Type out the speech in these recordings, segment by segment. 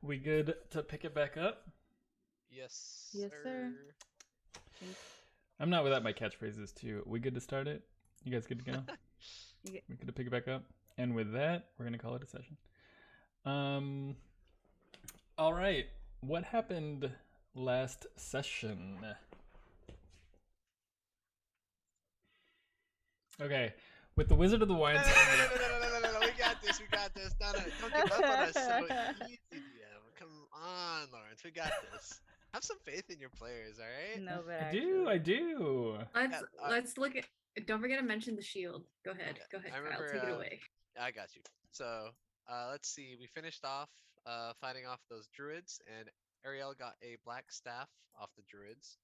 We good to pick it back up? Yes, Yes, sir. I'm not without my catchphrases too. We good to start it? You guys good to go? We good to pick it back up? And with that, we're gonna call it a session. All right. What happened last session? Okay, with the Wizard of the Wines. No, we got this. No, don't give up on us so easy, DM. Come on, Lawrence, we got this. Have some faith in your players, all right? No, but I do. Let's look at. Don't forget to mention the shield. Go ahead, I Kyle. remember, Take it away. I got you. So, let's see. We finished off fighting off those druids, and Arielle got a black staff off the druids.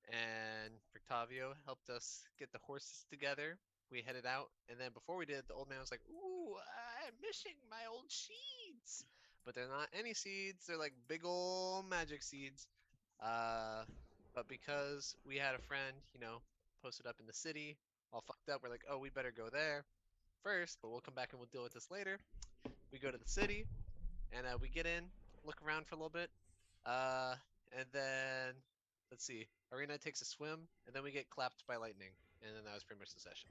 And Rictavio helped us get the horses together. We headed out, and then before we did, the old man was like, "Ooh, I'm missing my old seeds." But they're not any seeds. They're like big old magic seeds. But because we had a friend, posted up in the city, all fucked up, we're like, "Oh, we better go there first, but we'll come back and we'll deal with this later." We go to the city, and we get in, look around for a little bit, and then let's see. Arena takes a swim, and then we get clapped by lightning, and then that was pretty much the session.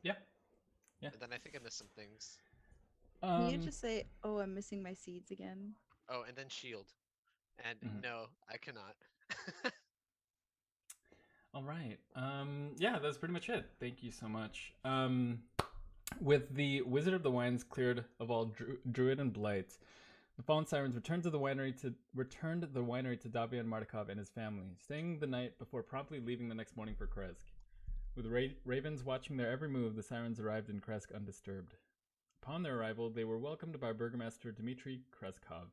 Yeah. And then I think I missed some things. Can you just say, "Oh, I'm missing my seeds again"? Oh, and then shield. And no, I cannot. All right. Yeah, that's pretty much it. Thank you so much. With the Wizard of the Wines cleared of all druid and blight, the fallen sirens returned the winery to Davian Markov and his family, staying the night before promptly leaving the next morning for Kresk. With ravens watching their every move, the sirens arrived in Kresk undisturbed. Upon their arrival, they were welcomed by Burgomaster Dmitry Kreskov,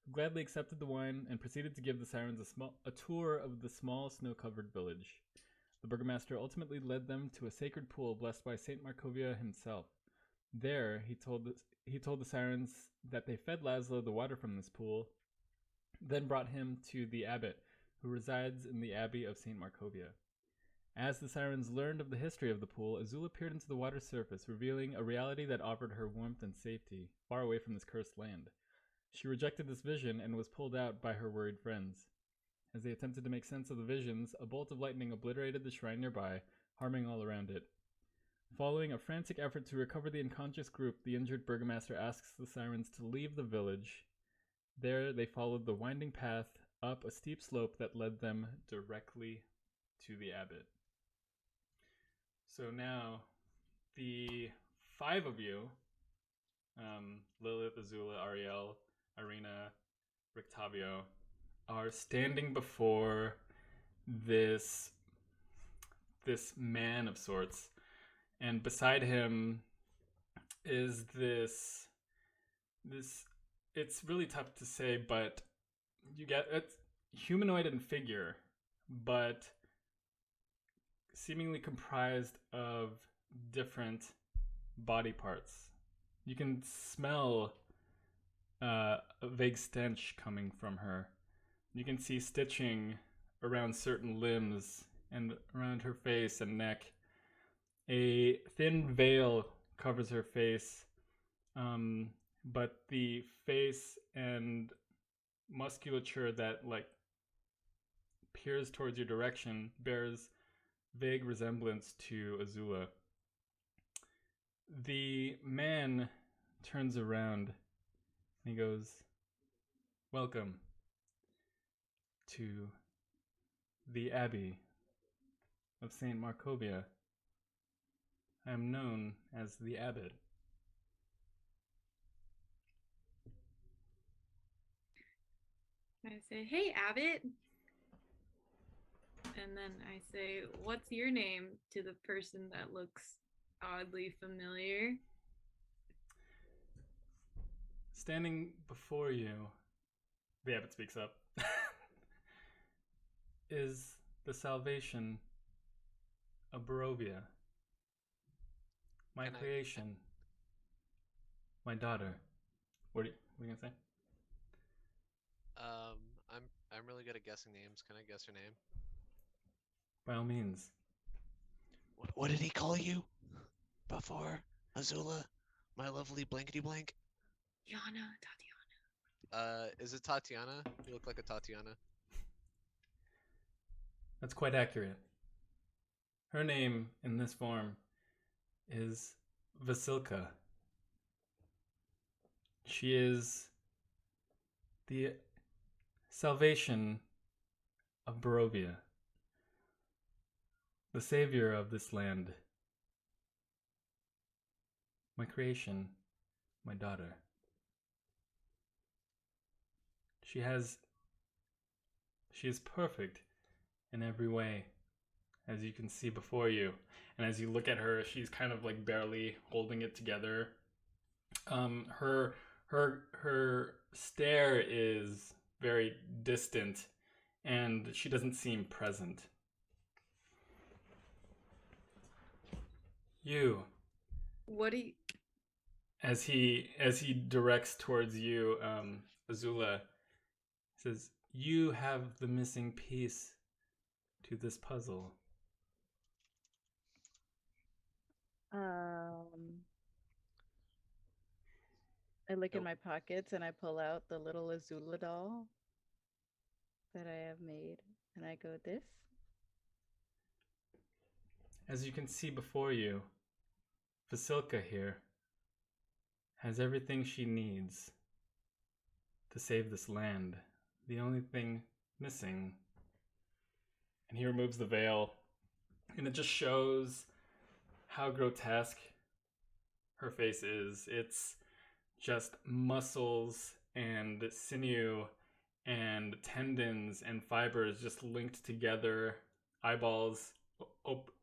who gladly accepted the wine and proceeded to give the sirens a tour of the small snow-covered village. The Burgomaster ultimately led them to a sacred pool blessed by St. Markovia himself. There, he told the sirens that they fed Lazlo the water from this pool, then brought him to the Abbot, who resides in the Abbey of St. Markovia. As the sirens learned of the history of the pool, Azula peered into the water's surface, revealing a reality that offered her warmth and safety, far away from this cursed land. She rejected this vision and was pulled out by her worried friends. As they attempted to make sense of the visions, a bolt of lightning obliterated the shrine nearby, harming all around it. Following a frantic effort to recover the unconscious group, the injured Burgomaster asks the sirens to leave the village. There, they followed the winding path up a steep slope that led them directly to the Abbot. So now, the five of you, Lilith, Azula, Arielle, Irina, Rictavio, are standing before this man of sorts, and beside him is this it's really tough to say, but you get it's humanoid in figure, but seemingly comprised of different body parts. You can smell a vague stench coming from her. You can see stitching around certain limbs and around her face and neck. A thin veil covers her face, but the face and musculature that peers towards your direction bears vague resemblance to Azula. The man turns around and he goes, "Welcome to the Abbey of St. Markovia. I am known as the Abbot." I say, "Hey, Abbot." And then I say, "What's your name?" to the person that looks oddly familiar. Standing before you, the Abbot speaks up, is the salvation of Barovia. My creation. My daughter. What are you gonna say? I'm really good at guessing names. Can I guess her name? By all means. What did he call you before, Azula? My lovely blankety blank. Yana, Tatiana. Is it Tatiana? You look like a Tatiana. That's quite accurate. Her name in this form is Vasilka. She is the salvation of Barovia, the savior of this land, my creation, my daughter. She is perfect in every way, as you can see before you. And as you look at her, she's kind of like barely holding it together. Her stare is very distant, and she doesn't seem present. You. What do you? As he directs towards you, Azula says, "You have the missing piece to this puzzle." I look in Nope. my pockets and I pull out the little Azula doll that I have made, and I go, "This." As you can see before you, Vasilka here has everything she needs to save this land. The only thing missing. And he removes the veil, and it just shows how grotesque her face is. It's just muscles and sinew and tendons and fibers just linked together, eyeballs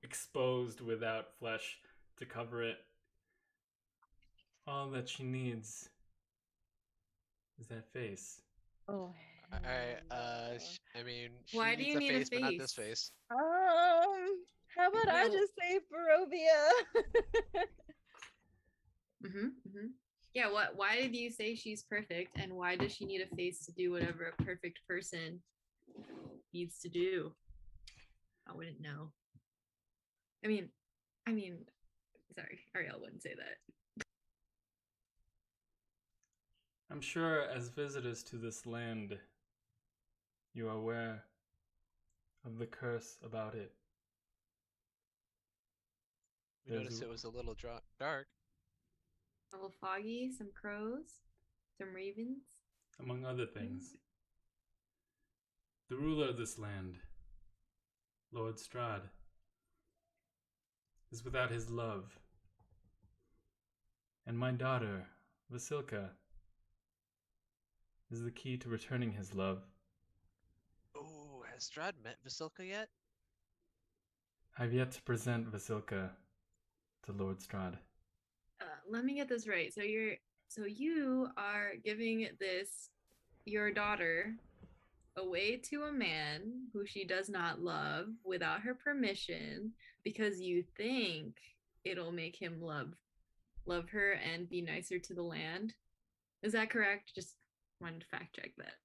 exposed without flesh to cover it. All that she needs is that face. Oh, I hell I mean, she Why do needs you a need a face, but not this face? face. no. How about I No. just say Barovia? Yeah. What? Why did you say she's perfect, and why does she need a face to do whatever a perfect person needs to do? I wouldn't know. I mean, sorry, Arielle wouldn't say that. I'm sure as visitors to this land, you are aware of the curse about it. We noticed it was a little dark. A little foggy. Some crows. Some ravens. Among other things. The ruler of this land, Lord Strahd, is without his love. And my daughter, Vasilka, is the key to returning his love. Oh, has Strahd met Vasilka yet? I've yet to present Vasilka to Lord Strahd. Let me get this right. So you are giving your daughter away to a man who she does not love without her permission because you think it'll make him love her and be nicer to the land. Is that correct? Just wanted to fact check that.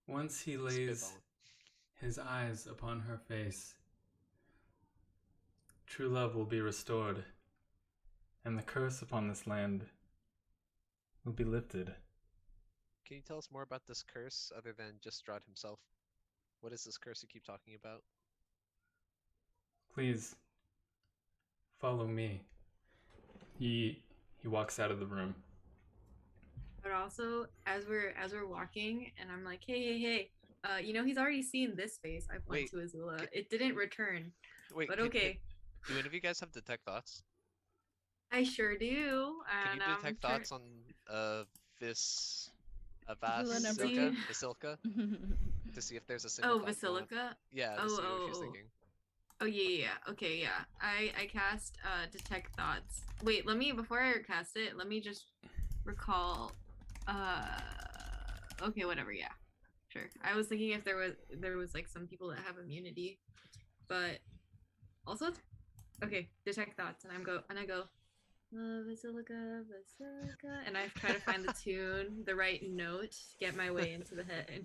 Once he lays Spitballing. his eyes upon her face, true love will be restored, and the curse upon this land will be lifted. Can you tell us more about this curse other than just Strahd himself? What is this curse you keep talking about? Please, follow me. He walks out of the room. But also, as we're walking, and I'm like, hey, he's already seen this face. I point to Azula. It didn't return. Wait, but okay. Do any of you guys have detect thoughts? I sure do. Can you detect thoughts on Vasilka to see if there's a single thought going on? Vasilka? Yeah, to see what she's thinking. Oh yeah. Okay, yeah. I cast detect thoughts. Wait, before I cast it, let me just recall. Okay, whatever. Yeah, sure. I was thinking if there was like some people that have immunity, but also okay. Detect thoughts, and I go. Vasilka, and I try to find the tune, the right note, to get my way into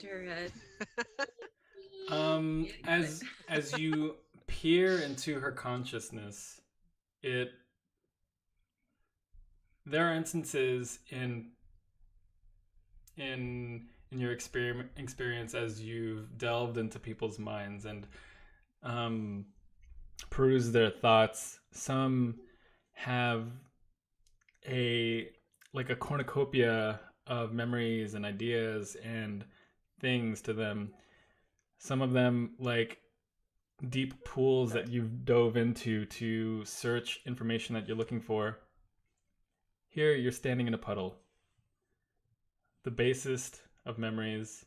her head. As you peer into her consciousness, there are instances in in your experience as you've delved into people's minds and perused their thoughts. Some have a cornucopia of memories and ideas and things to them. Some of them like deep pools that you've dove into to search information that you're looking for. Here you're standing in a puddle. The basest of memories,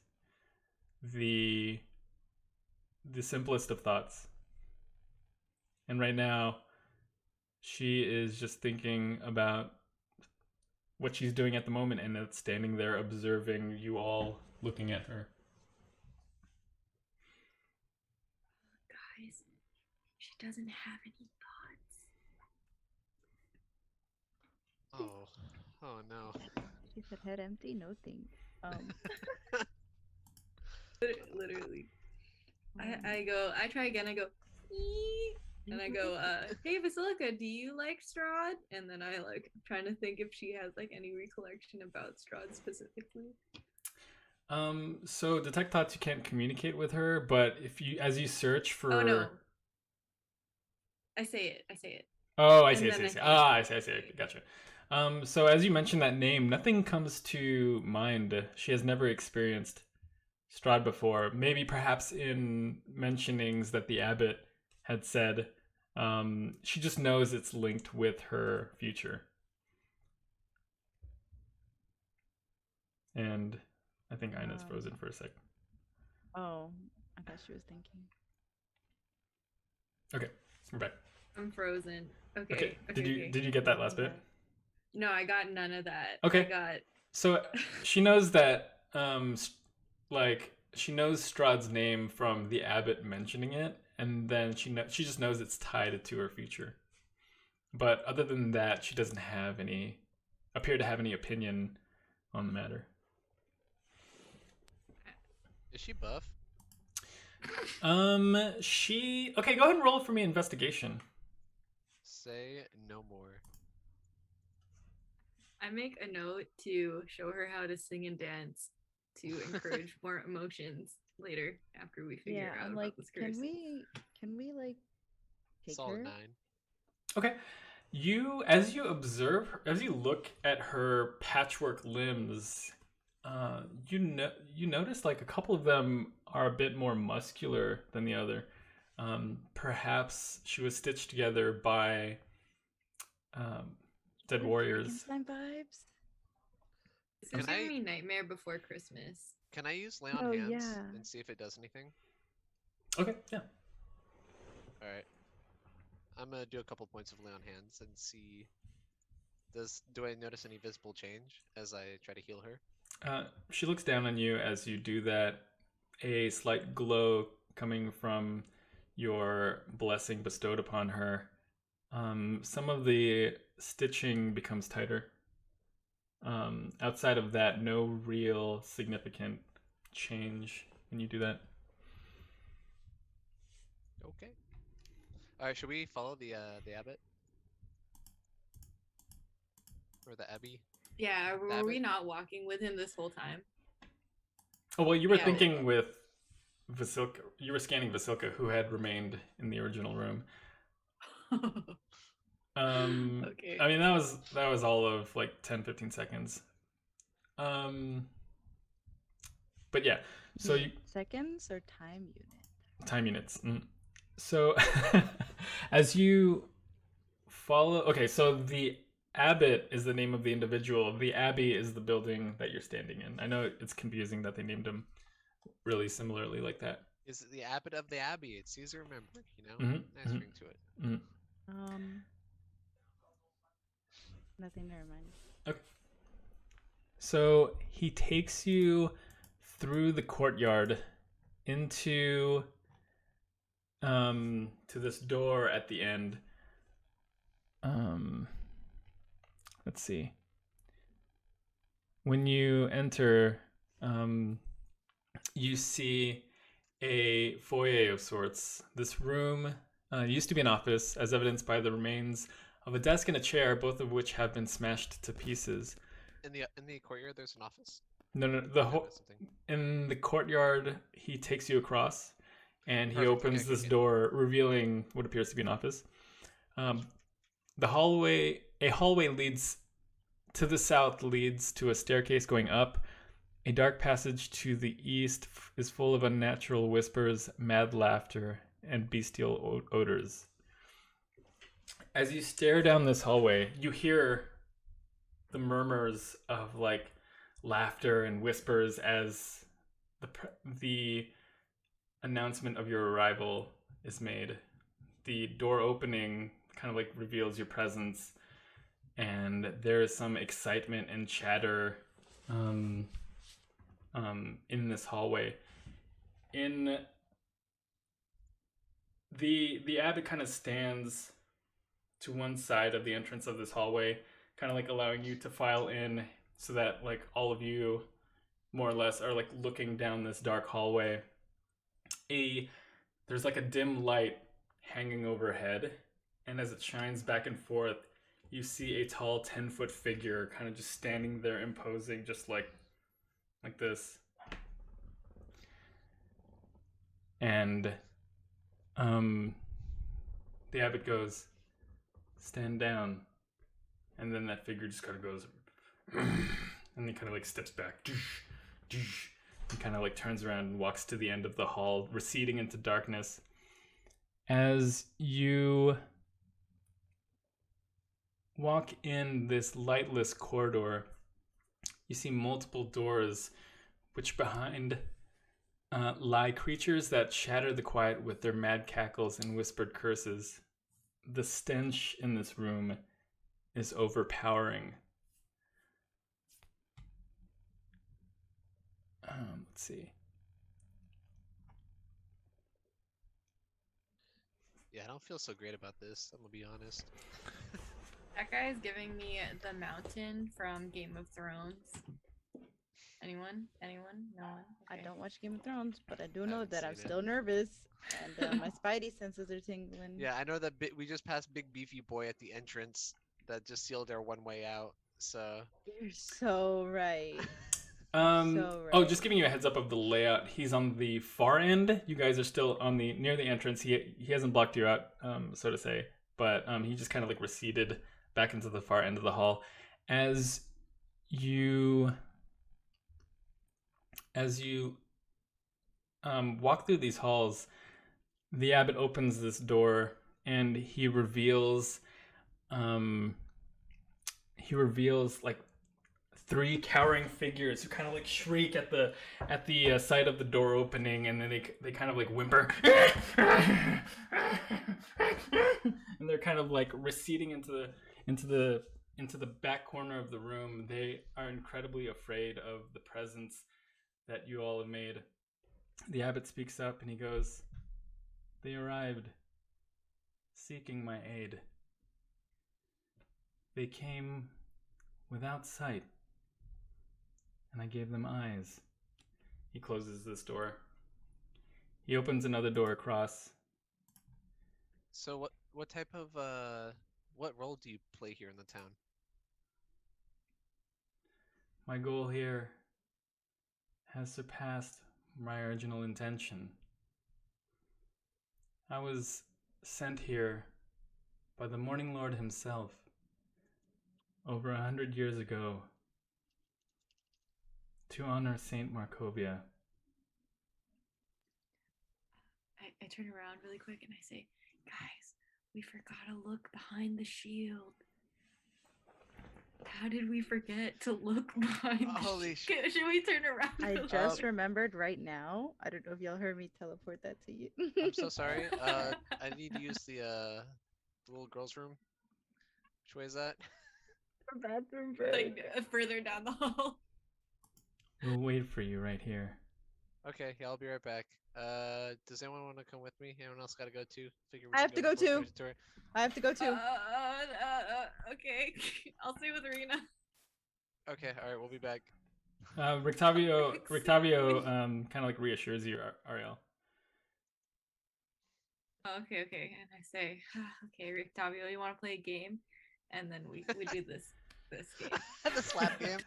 the simplest of thoughts. And right now, she is just thinking about what she's doing at the moment, and it's standing there observing you all looking at her. Guys, she doesn't have any thoughts. Oh no. She said head empty, no thanks. Literally. I try again, I go, "Ee," and I go, hey Vasilka, do you like Strahd? And then I like trying to think if she has like any recollection about Strahd specifically. So detect thoughts, you can't communicate with her, but as you search for... Oh no. I say it. Oh, I And see. then I see. Gotcha. So as you mentioned that name, nothing comes to mind. She has never experienced Strahd before. Maybe perhaps in mentionings that the Abbot had said, she just knows it's linked with her future. And I think Ina's frozen for a sec. Oh, I thought she was thinking. Okay, we're back. I'm frozen. Okay. Okay. Did you get that last bit? No, I got none of that. Okay. So she knows that, she knows Strahd's name from the Abbot mentioning it, and then she just knows it's tied to her future. But other than that, she doesn't appear to have any opinion on the matter. Is she buff? Okay, go ahead and roll for me investigation. Say no more. I make a note to show her how to sing and dance to encourage more emotions later after we figure out I'm about like, this curse. can we like take Solid her? 9. Okay. As you look at her patchwork limbs, you notice like a couple of them are a bit more muscular than the other. Perhaps she was stitched together by dead warriors. Frankenstein vibes. This is giving me Nightmare Before Christmas. Can I use lay on hands yeah. and see if it does anything? Okay, yeah. Alright. I'm gonna do a couple points of lay on hands and see. Do I notice any visible change as I try to heal her? She looks down on you as you do that. A slight glow coming from your blessing bestowed upon her. Some of the stitching becomes tighter. Outside of that, no real significant change when you do that. Okay. Alright, should we follow the Abbot? Or the Abbey? Yeah, were Abbot? we not walking with him this whole time? Oh, well, you were Yeah. thinking with Vasilka. You were scanning Vasilka, who had remained in the original room. Okay. I mean, that was all of like 10-15 seconds. But yeah, so you Seconds or time unit? time units. So as you follow, okay, so the Abbot is the name of the individual. The Abbey is the building that you're standing in. I know it's confusing that they named him really similarly like that. Is it the Abbot of the Abbey? It's easy to remember, you know? Mhm, Nice ring to it. Nothing. Never mind. Okay. So he takes you through the courtyard into to this door at the end. Let's see. When you enter, you see a foyer of sorts. This room used to be an office, as evidenced by the remains of a desk and a chair, both of which have been smashed to pieces. In the courtyard, there's an office. No. In the courtyard, he takes you across, and he Perfect, opens okay, this okay. door, revealing what appears to be an office. A hallway leads to the south, leads to a staircase going up. A dark passage to the east is full of unnatural whispers, mad laughter, and bestial odors. As you stare down this hallway, you hear the murmurs of like laughter and whispers as the announcement of your arrival is made. The door opening kind of like reveals your presence, and there is some excitement and chatter in this hallway. In the abbot kind of stands to one side of the entrance of this hallway, kind of like allowing you to file in, so that like all of you more or less are like looking down this dark hallway. There's like a dim light hanging overhead, and as it shines back and forth, you see a tall 10-foot figure kind of just standing there, imposing, just like this. And the abbot goes, "Stand down." And then that figure just kind of goes, and he kind of like steps back, and kind of like turns around and walks to the end of the hall, receding into darkness. As you walk in this lightless corridor, you see multiple doors, which behind lie creatures that shatter the quiet with their mad cackles and whispered curses. The stench in this room is overpowering. Let's see. Yeah, I don't feel so great about this. I'm gonna be honest. That guy is giving me the mountain from Game of Thrones. Anyone? No one? I Okay. don't watch Game of Thrones, but I do know Haven't that I'm seen it. still nervous, and my spidey senses are tingling. Yeah, I know that we just passed Big Beefy Boy at the entrance that just sealed our one way out. So You're so right. Oh, just giving you a heads up of the layout. He's on the far end. You guys are still on the near the entrance. He hasn't blocked you out, so to say, but he just kind of like receded back into the far end of the hall. As you walk through these halls, the abbot opens this door and he reveals like three cowering figures who kind of like shriek at the sight of the door opening, and then they kind of like whimper, and they're kind of like receding into the back corner of the room. They are incredibly afraid of the presence that you all have made. The abbot speaks up and he goes, "They arrived, seeking my aid. They came without sight, and I gave them eyes." He closes this door. He opens another door across. So what type of what role do you play here in the town? My goal here has surpassed my original intention. I was sent here by the Morning Lord himself over 100 years ago to honor Saint Markovia. I turn around really quick and I say, "Guys, we forgot to look behind the shield." How did we forget to look behind the Holy shield? Should we turn around? I really just quick? remembered right now. I don't know if y'all heard me teleport that to you. I'm so sorry. I need to use the little girl's room. Which way is that? The bathroom Like further down the hall. We'll wait for you right here. Okay, yeah, I'll be right back. Does anyone want to come with me? Anyone else gotta go too? Figure we I should have to go before we too. finish the tour. I have to go too. Okay. I'll stay with Arena. Okay, all right, we'll be back. Rictavio kind of like reassures you, Arielle. Okay. And I say, "Okay, Rictavio, you want to play a game?" And then we do this game. The slap game.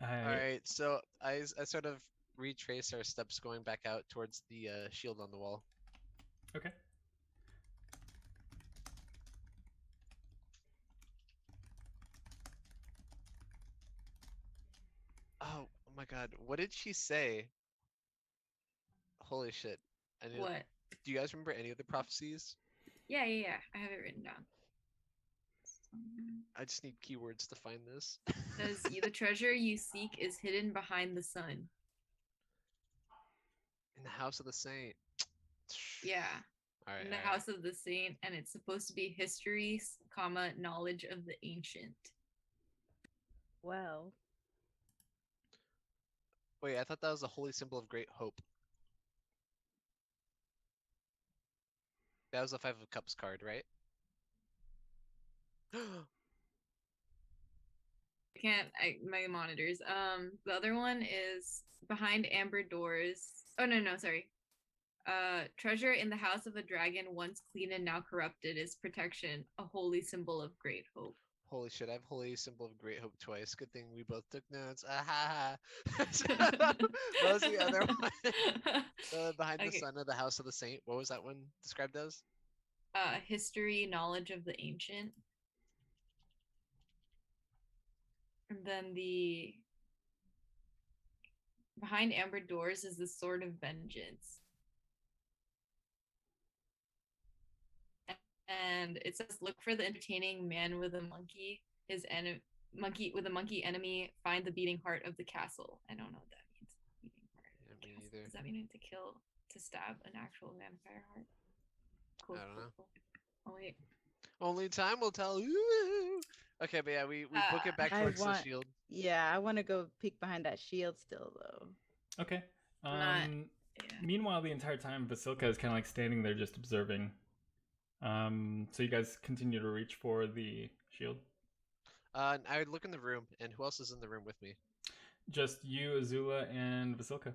All right, so I sort of retrace our steps going back out towards the shield on the wall. Okay. Oh my God, what did she say? Holy shit! I need. What? Do you guys remember any of the prophecies? Yeah. I have it written down. I just need keywords to find this. Says the treasure you seek is hidden behind the sun. In the house of the saint. Yeah. All right. In the all right. house of the saint, and it's supposed to be history, comma, knowledge of the ancient. Well, Wait, I thought that was a holy symbol of great hope. That was the Five of Cups card, right? My monitors. The other one is behind amber doors. Oh no, sorry. Treasure in the house of a dragon, once clean and now corrupted, is protection, a holy symbol of great hope. Holy shit, I have holy symbol of great hope twice. Good thing we both took notes. Ah, what was the other one? Behind the Okay. sun of the house of the saint. What was that one described as? History, knowledge of the ancient. And then the behind amber doors is the sword of vengeance. And it says, look for the entertaining man with a monkey, monkey with a monkey enemy, find the beating heart of the castle. I don't know what that means. Beating heart. Yeah, me neither. Does that mean to stab an actual vampire heart? Cool, I don't know. Cool. Oh wait. Only time will tell. Ooh. Okay, but yeah, we book it back towards the shield. Yeah, I want to go peek behind that shield still, though. Okay. Yeah. Meanwhile, the entire time, Vasilka is kind of like standing there just observing. So you guys continue to reach for the shield? I would look in the room, and who else is in the room with me? Just you, Azula, and Vasilka.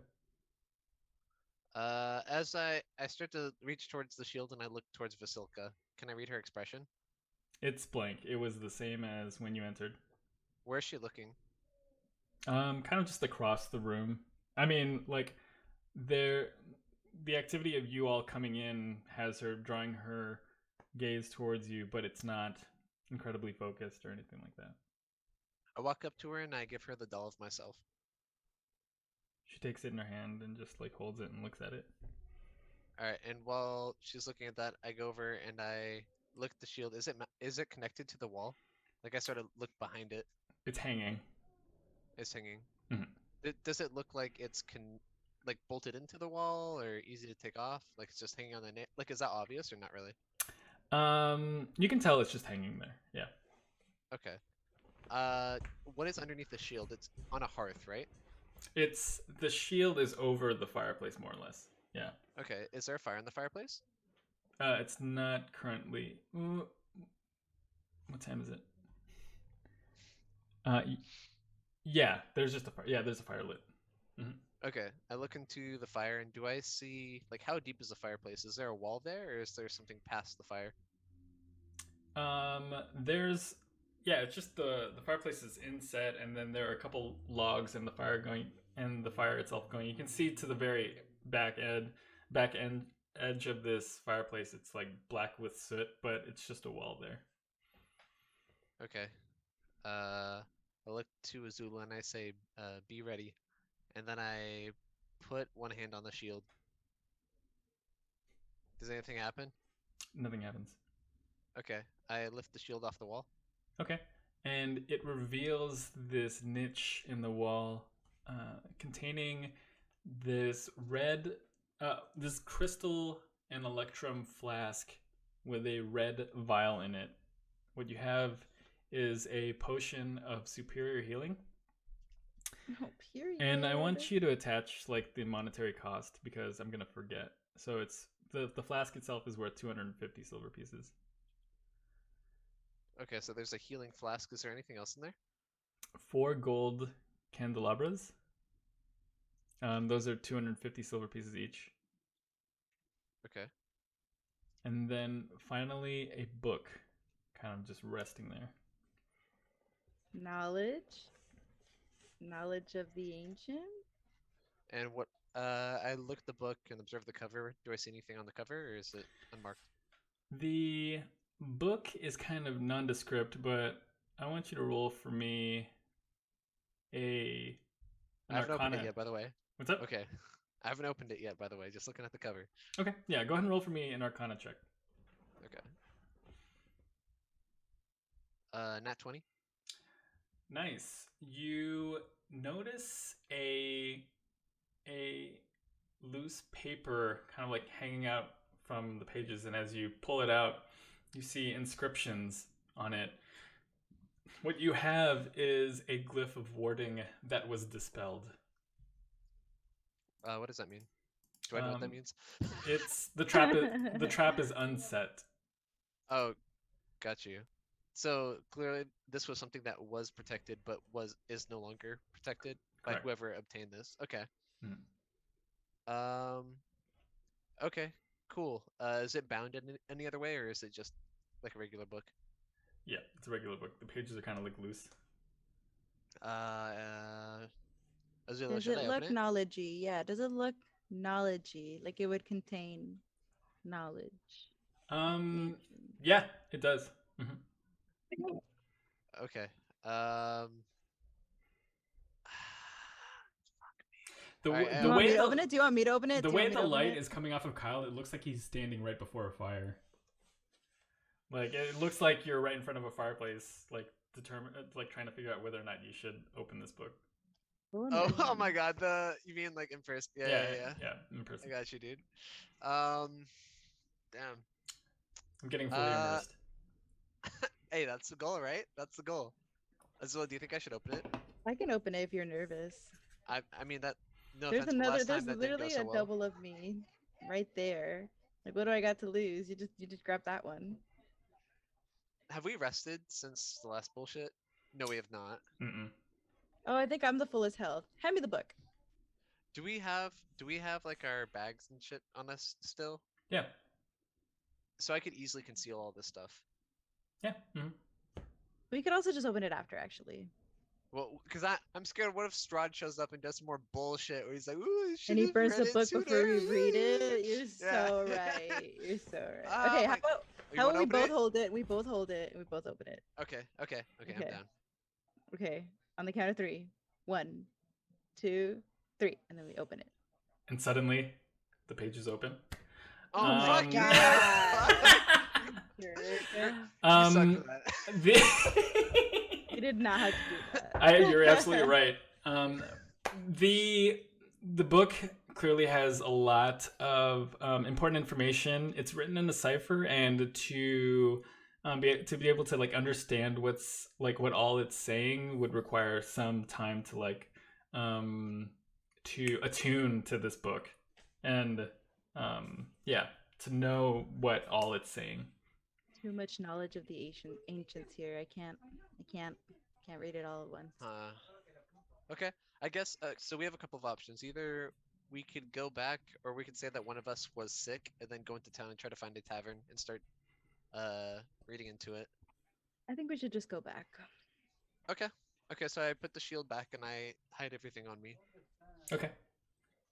As I start to reach towards the shield and I look towards Vasilka, can I read her expression? It's blank. It was the same as when you entered. Where's she looking? Kind of just across the room. I mean, like, the activity of you all coming in has her drawing her gaze towards you, but it's not incredibly focused or anything like that. I walk up to her and I give her the doll of myself. She takes it in her hand and just like holds it and looks at it. All right, and while she's looking at that, I go over and I look at the shield. Is it connected to the wall? Like I sort of look behind it. It's hanging. It's hanging. Mm-hmm. Does it look like it's like bolted into the wall or easy to take off? Like it's just hanging on the nail? Like is that obvious or not really? You can tell it's just hanging there. Yeah. Okay. What is underneath the shield? It's on a hearth, right? The shield is over the fireplace, more or less. Yeah. Okay. Is there a fire in the fireplace? It's not currently. What time is it? Yeah. There's just a fire. Yeah, there's a fire lit. Mm-hmm. Okay. I look into the fire, and do I see like how deep is the fireplace? Is there a wall there, or is there something past the fire? There's. Yeah, it's just the fireplace is inset, and then there are a couple logs and the fire going, and the fire itself going. You can see to the very back end edge of this fireplace. It's like black with soot, but it's just a wall there. Okay. I look to Azula and I say, "Be ready," and then I put one hand on the shield. Does anything happen? Nothing happens. Okay. I lift the shield off the wall. Okay. And it reveals this niche in the wall containing this this crystal and electrum flask with a red vial in it. What you have is a potion of superior healing. Oh, period. And I want you to attach like the monetary cost because I'm going to forget. So it's the flask itself is worth 250 silver pieces. Okay, so there's a healing flask. Is there anything else in there? 4 gold candelabras. Those are 250 silver pieces each. Okay. And then finally a book kind of just resting there. Knowledge. Knowledge of the ancient? And what? I look at the book and observe the cover. Do I see anything on the cover, or is it unmarked? The book is kind of nondescript, but I want you to roll for me an I haven't opened it Arcana. yet, by the way. What's up? Okay. I haven't opened it yet, by the way. Just looking at the cover. Okay, yeah, go ahead and roll for me an Arcana check. Okay. Nat 20. Nice. You notice a loose paper kind of like hanging out from the pages, and as you pull it out, you see inscriptions on it. What you have is a glyph of warding that was dispelled. What does that mean? Do I know what that means? It's the trap is unset. Oh, got you. So clearly, this was something that was protected, but is no longer protected by Correct. whoever obtained this. Okay. Hmm. Okay. Cool. Is it bound in any other way, or is it just like a regular book? Yeah, it's a regular book. The pages are kind of like loose. Azula, Does should it I look open it? knowledgey? Yeah, does it look knowledgey? Like it would contain knowledge. Ancient. Yeah, it does. Mm-hmm. Okay. The Alright, Do you want way me to the- open it? Do you want me to open it? The Do you way want me the to open light it? is coming off of Kyle, it looks like he's standing right before a fire. Like it looks like you're right in front of a fireplace, like trying to figure out whether or not you should open this book. Oh my god, you mean like in person? Yeah, in I person. got you, dude. Damn. I'm getting fully immersed. Hey, that's the goal, right? That's the goal. Azula, do you think I should open it? I can open it if you're nervous. I mean that. No There's offense, but another. last time There's that didn't go literally so a well. double of me, right there. Like, what do I got to lose? You just grab that one. Have we rested since the last bullshit? No, we have not. Mm-mm. Oh, I think I'm the fullest health. Hand me the book. Do we have like our bags and shit on us still? Yeah. So I could easily conceal all this stuff. Yeah. Mm-hmm. We could also just open it after, actually. Well, because I'm scared. What if Strahd shows up and does some more bullshit where he's like, "Ooh, And he burns the read it book before we sooner." read it. You're Yeah. so right. You're so right. Oh Okay, my- how about You how wanna about we open both it? hold it? We both hold it, and we both open it. Okay, I'm Okay. down. Okay, on the count of 3. 1, 2, 3, and then we open it. And suddenly, the pages open. Oh fuck you! Sure. You suck at that. You did not have to do that. You're absolutely right. The book clearly has a lot of important information. It's written in a cipher, and to be able to like understand what's like what all it's saying would require some time to like to attune to this book, and to know what all it's saying. Too much knowledge of the ancients here. I can't read it all at once. Okay, I guess so. We have a couple of options. Either we could go back, or we could say that one of us was sick and then go into town and try to find a tavern and start reading into it. I think we should just go back. Okay. So I put the shield back and I hide everything on me. Okay.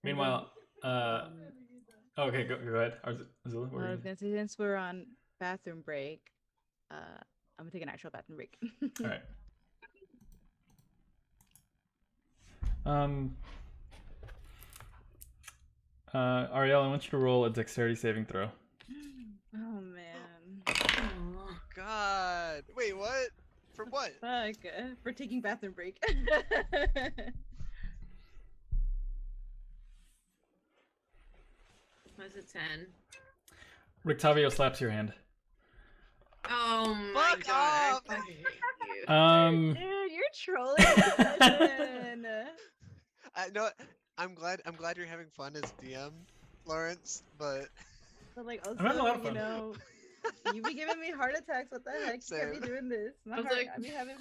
Meanwhile, okay, go ahead. Azula, I was gonna say, since we're on bathroom break, I'm gonna take an actual bathroom break. All right. Arielle, I want you to roll a dexterity saving throw. Oh man. Aw. God. Wait, what? For what? Fuck. For taking bathroom break. Was it 10? Rictavio slaps your hand. Oh my Fuck god. I off! fucking hate you. Dude, you're trolling the session. I know. I'm glad you're having fun as DM, Lawrence. But But like I'm having a lot also, of you fun. know, you be giving me heart attacks. What the heck? You can't Same. be doing this. My I was heart, like- I be having.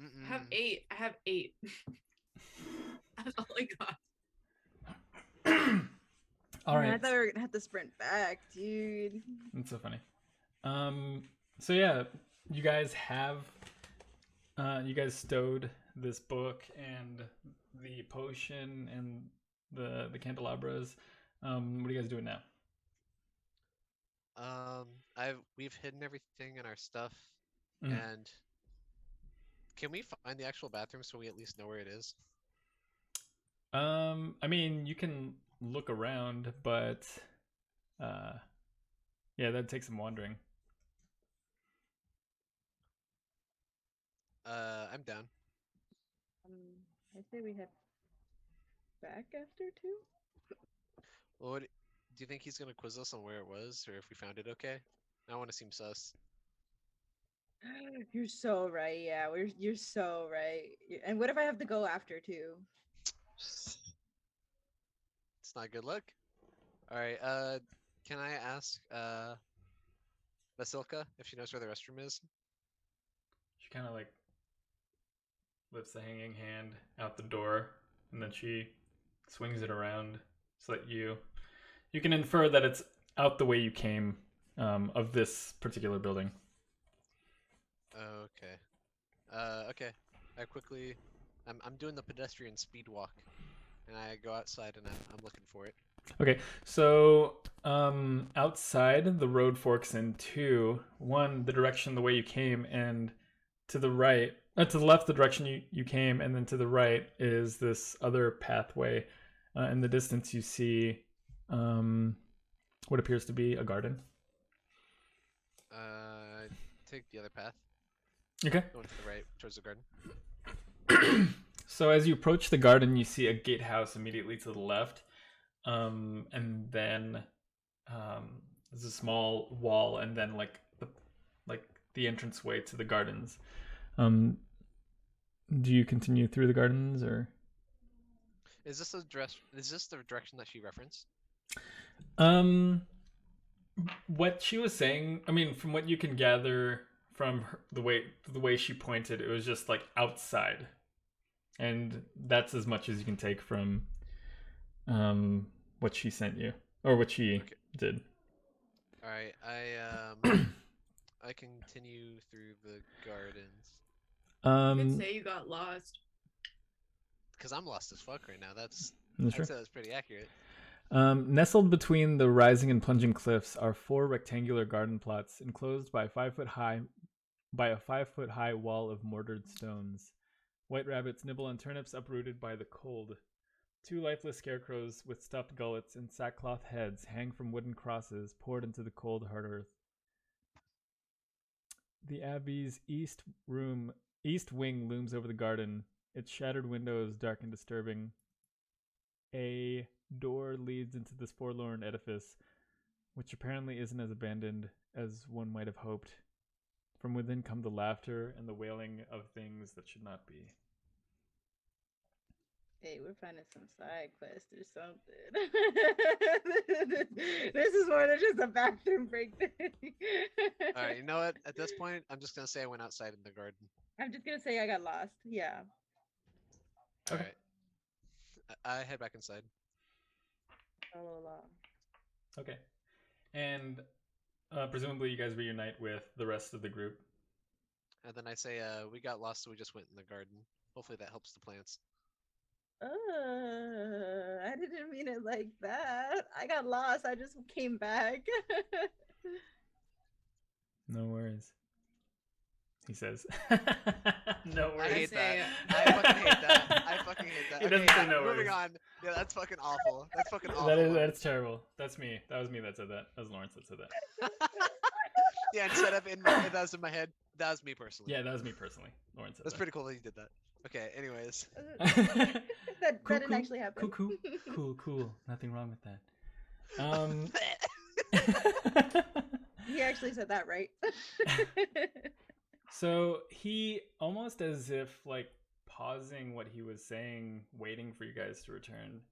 I have 8. I have 8. That's all I got. All Man, I right. thought we were gonna have to sprint back, dude. That's so funny. So yeah, you guys have you guys stowed this book and the potion and the candelabras. What are you guys doing now? We've hidden everything in our stuff, Mhm. and can we find the actual bathroom so we at least know where it is? I mean, you can look around, but yeah, that'd take some wandering. I'm down. I say we head back after 2. Well, do you think he's gonna quiz us on where it was, or if we found it okay? I don't want to seem sus. You're so right. Yeah, you're so right. And what if I have to go after 2? It's not good luck. All right. Can I ask Vasilka if she knows where the restroom is? She kind of like lifts the hanging hand out the door, and then she swings it around so that you can infer that it's out the way you came of this particular building. Okay. Okay. I'm doing the pedestrian speed walk, and I go outside and I'm looking for it. Okay, so outside the road forks in two. One, the direction the way you came, and to the right, to the left, the direction you came, and then to the right is this other pathway. In the distance, you see what appears to be a garden. Take the other path. Okay. Going to the right towards the garden. So as you approach the garden, you see a gatehouse immediately to the left, and then there's a small wall, and then like the entranceway to the gardens. Do you continue through the gardens, or? Is this the direction that she referenced? What she was saying, I mean, from what you can gather from the way she pointed, it was just like outside, and that's as much as you can take from what she sent you or what she did. All right, I continue through the gardens. You could say you got lost. Because I'm lost as fuck right now. I'd say that's pretty accurate. Nestled between the rising and plunging cliffs are 4 rectangular garden plots enclosed by a 5-foot high wall of mortared stones. White rabbits nibble on turnips uprooted by the cold. 2 lifeless scarecrows with stuffed gullets and sackcloth heads hang from wooden crosses poured into the cold hard earth. The Abbey's east wing looms over the garden, its shattered windows dark and disturbing. A door leads into this forlorn edifice, which apparently isn't as abandoned as one might have hoped. From within come the laughter and the wailing of things that should not be. Hey, we're finding some side quest or something. This is more than just a bathroom break thing. All right, you know what? At this point, I'm just gonna say I went outside in the garden. I'm just gonna say I got lost. Yeah. All Okay. right. I head back inside. Follow along. Okay. And presumably you guys reunite with the rest of the group. And then I say, we got lost, so we just went in the garden. Hopefully that helps the plants. I didn't mean it like that. I got lost. I just came back. No worries. He says. No I worries. hate say, that. I fucking hate that. I fucking hate that. He Okay, doesn't say yeah, no moving worries. on. Yeah, that's fucking awful. That's fucking awful. That's terrible. That's me. That was me that said that. That was Lawrence that said that. Yeah, instead of that was in my head. That was me personally. Yeah, that was me personally. Lawrence said That's that. pretty cool that you did that. Okay, anyways. that Cool, didn't actually happen. Cool. Nothing wrong with that. He actually said that right. So he, almost as if like pausing what he was saying, waiting for you guys to return,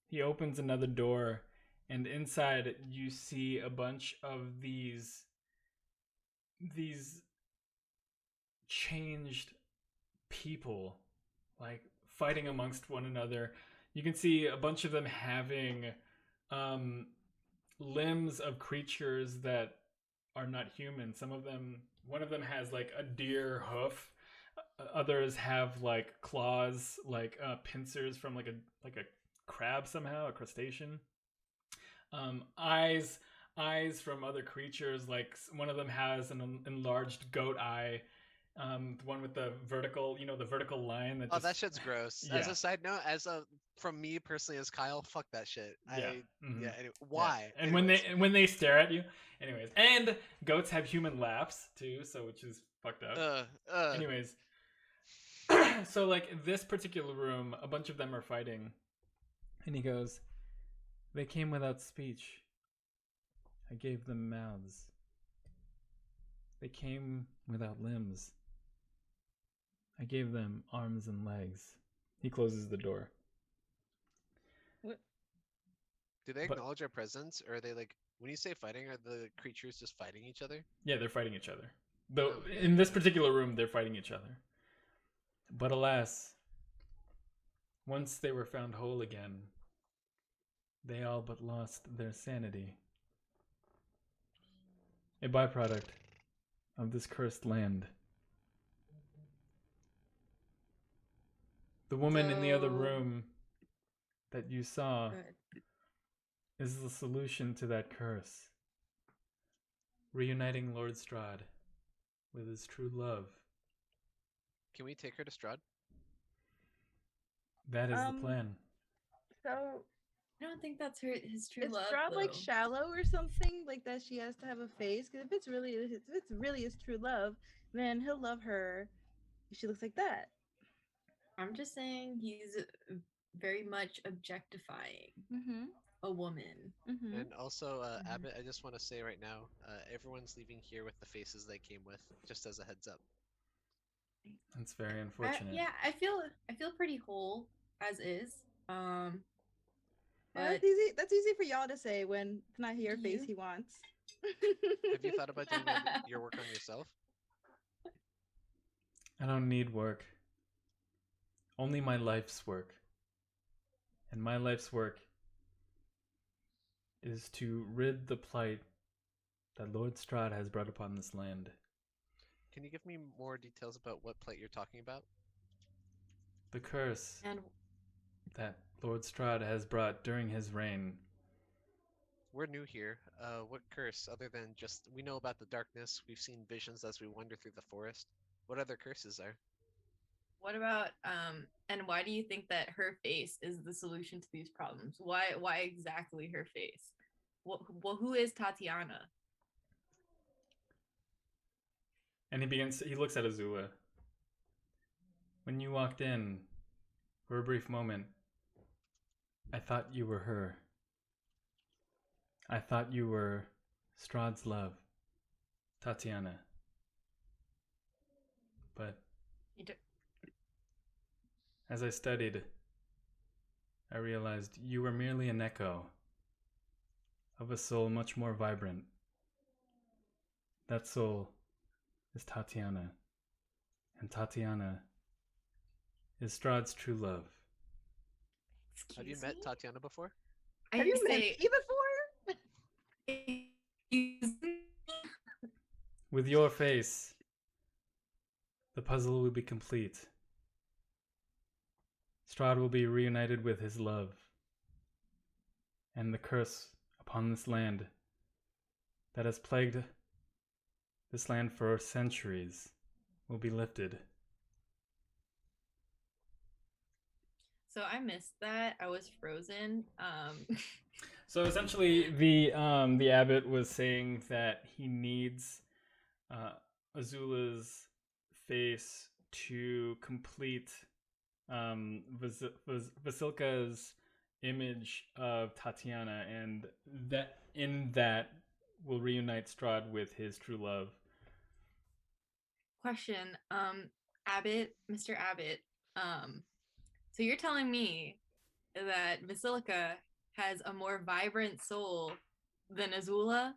he opens another door, and inside you see a bunch of these changed people, like fighting amongst one another. You can see a bunch of them having limbs of creatures that are not human. One of them has like a deer hoof. Others have like claws, like pincers from like a crab somehow, a crustacean. Eyes from other creatures. Like one of them has an enlarged goat eye. The one with the vertical, the vertical line that. Oh, just... that shit's gross. Yeah. As a side note, from me personally as Kyle, fuck that shit. Yeah. Mm-hmm. Yeah. Anyway, why? Yeah. And Anyways. when they stare at you, anyways, and goats have human laughs too, so which is fucked up. Anyways, so like this particular room, a bunch of them are fighting, and he goes, "They came without speech. I gave them mouths. They came without limbs. I gave them arms and legs." He closes the door. What? Do they acknowledge our presence, or are they like, when you say fighting, are the creatures just fighting each other? Yeah, they're fighting each other. Though in this particular room, they're fighting each other. But alas, once they were found whole again, they all but lost their sanity. A byproduct of this cursed land. The woman in the other So- room that you saw Good. is the solution to that curse. Reuniting Lord Strahd with his true love. Can we take her to Strahd? That is the plan. So I don't think that's his true is love. Strahd like though. shallow or something? Like that she has to have a face? Because if it's really his true love, then he'll love her if she looks like that. I'm just saying he's very much objectifying Mm-hmm. a woman. Mm-hmm. And also, Abbott, I just want to say right now, everyone's leaving here with the faces they came with, just as a heads up. That's very unfortunate. Yeah, I feel pretty whole as is. Yeah, But that's easy. That's easy for y'all to say when it's not your Do face you? he wants. Have you thought about doing your work on yourself? I don't need work. Only my life's work. And my life's work is to rid the plight that Lord Strahd has brought upon this land. Can you give me more details about what plight you're talking about? The curse and that Lord Strahd has brought during his reign. We're new here. What curse, other than just, we know about the darkness, we've seen visions as we wander through the forest. What other curses are? what about and why do you think that her face is the solution to these problems? Why exactly her face? Well, who is Tatiana? And he looks at Azula. When you walked in, for a brief moment, I thought you were her. I thought you were Strahd's love, Tatiana. But as I studied, I realized you were merely an echo of a soul much more vibrant. That soul is Tatiana, and Tatiana is Strahd's true love. Have you Excuse met me? Tatiana before? Have you met me before? With your face, the puzzle will be complete. Strahd will be reunited with his love, and the curse upon this land that has plagued this land for centuries will be lifted. So I missed that. I was frozen. So essentially, the abbot was saying that he needs Azula's face to complete Vasilka's image of Tatiana, and that will reunite Strahd with his true love. Question, Abbott, Mr. Abbott, so you're telling me that Vasilka has a more vibrant soul than Azula?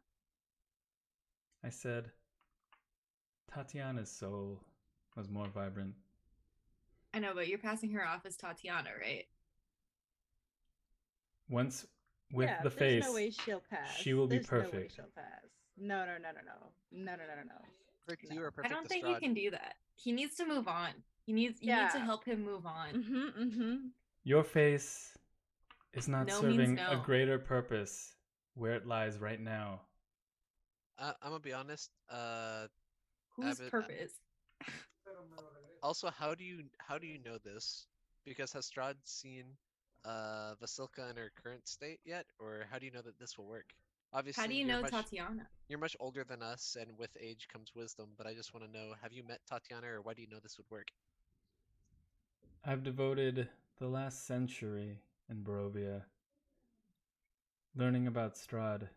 I said, Tatiana's soul was more vibrant. I know, but you're passing her off as Tatiana, right? Once with Yeah, the there's face, no way she'll pass. she will be There's no way perfect. she'll pass. No. Rick, No. you are I perfect don't to think you Strahd. can do that. he needs to move on. You need to Yeah. help him move on. Mm-hmm. Your face is not No means serving a no. greater purpose where it lies right now. I'm gonna be honest. Whose Abbot, purpose? also, how do you know this? Because has Strahd seen Vasilka in her current state yet, or how do you know that this will work? Obviously, How do you know Tatiana? You're much older than us, and with age comes wisdom. But I just want to know: have you met Tatiana, or why do you know this would work? I've devoted the last century in Barovia learning about Strahd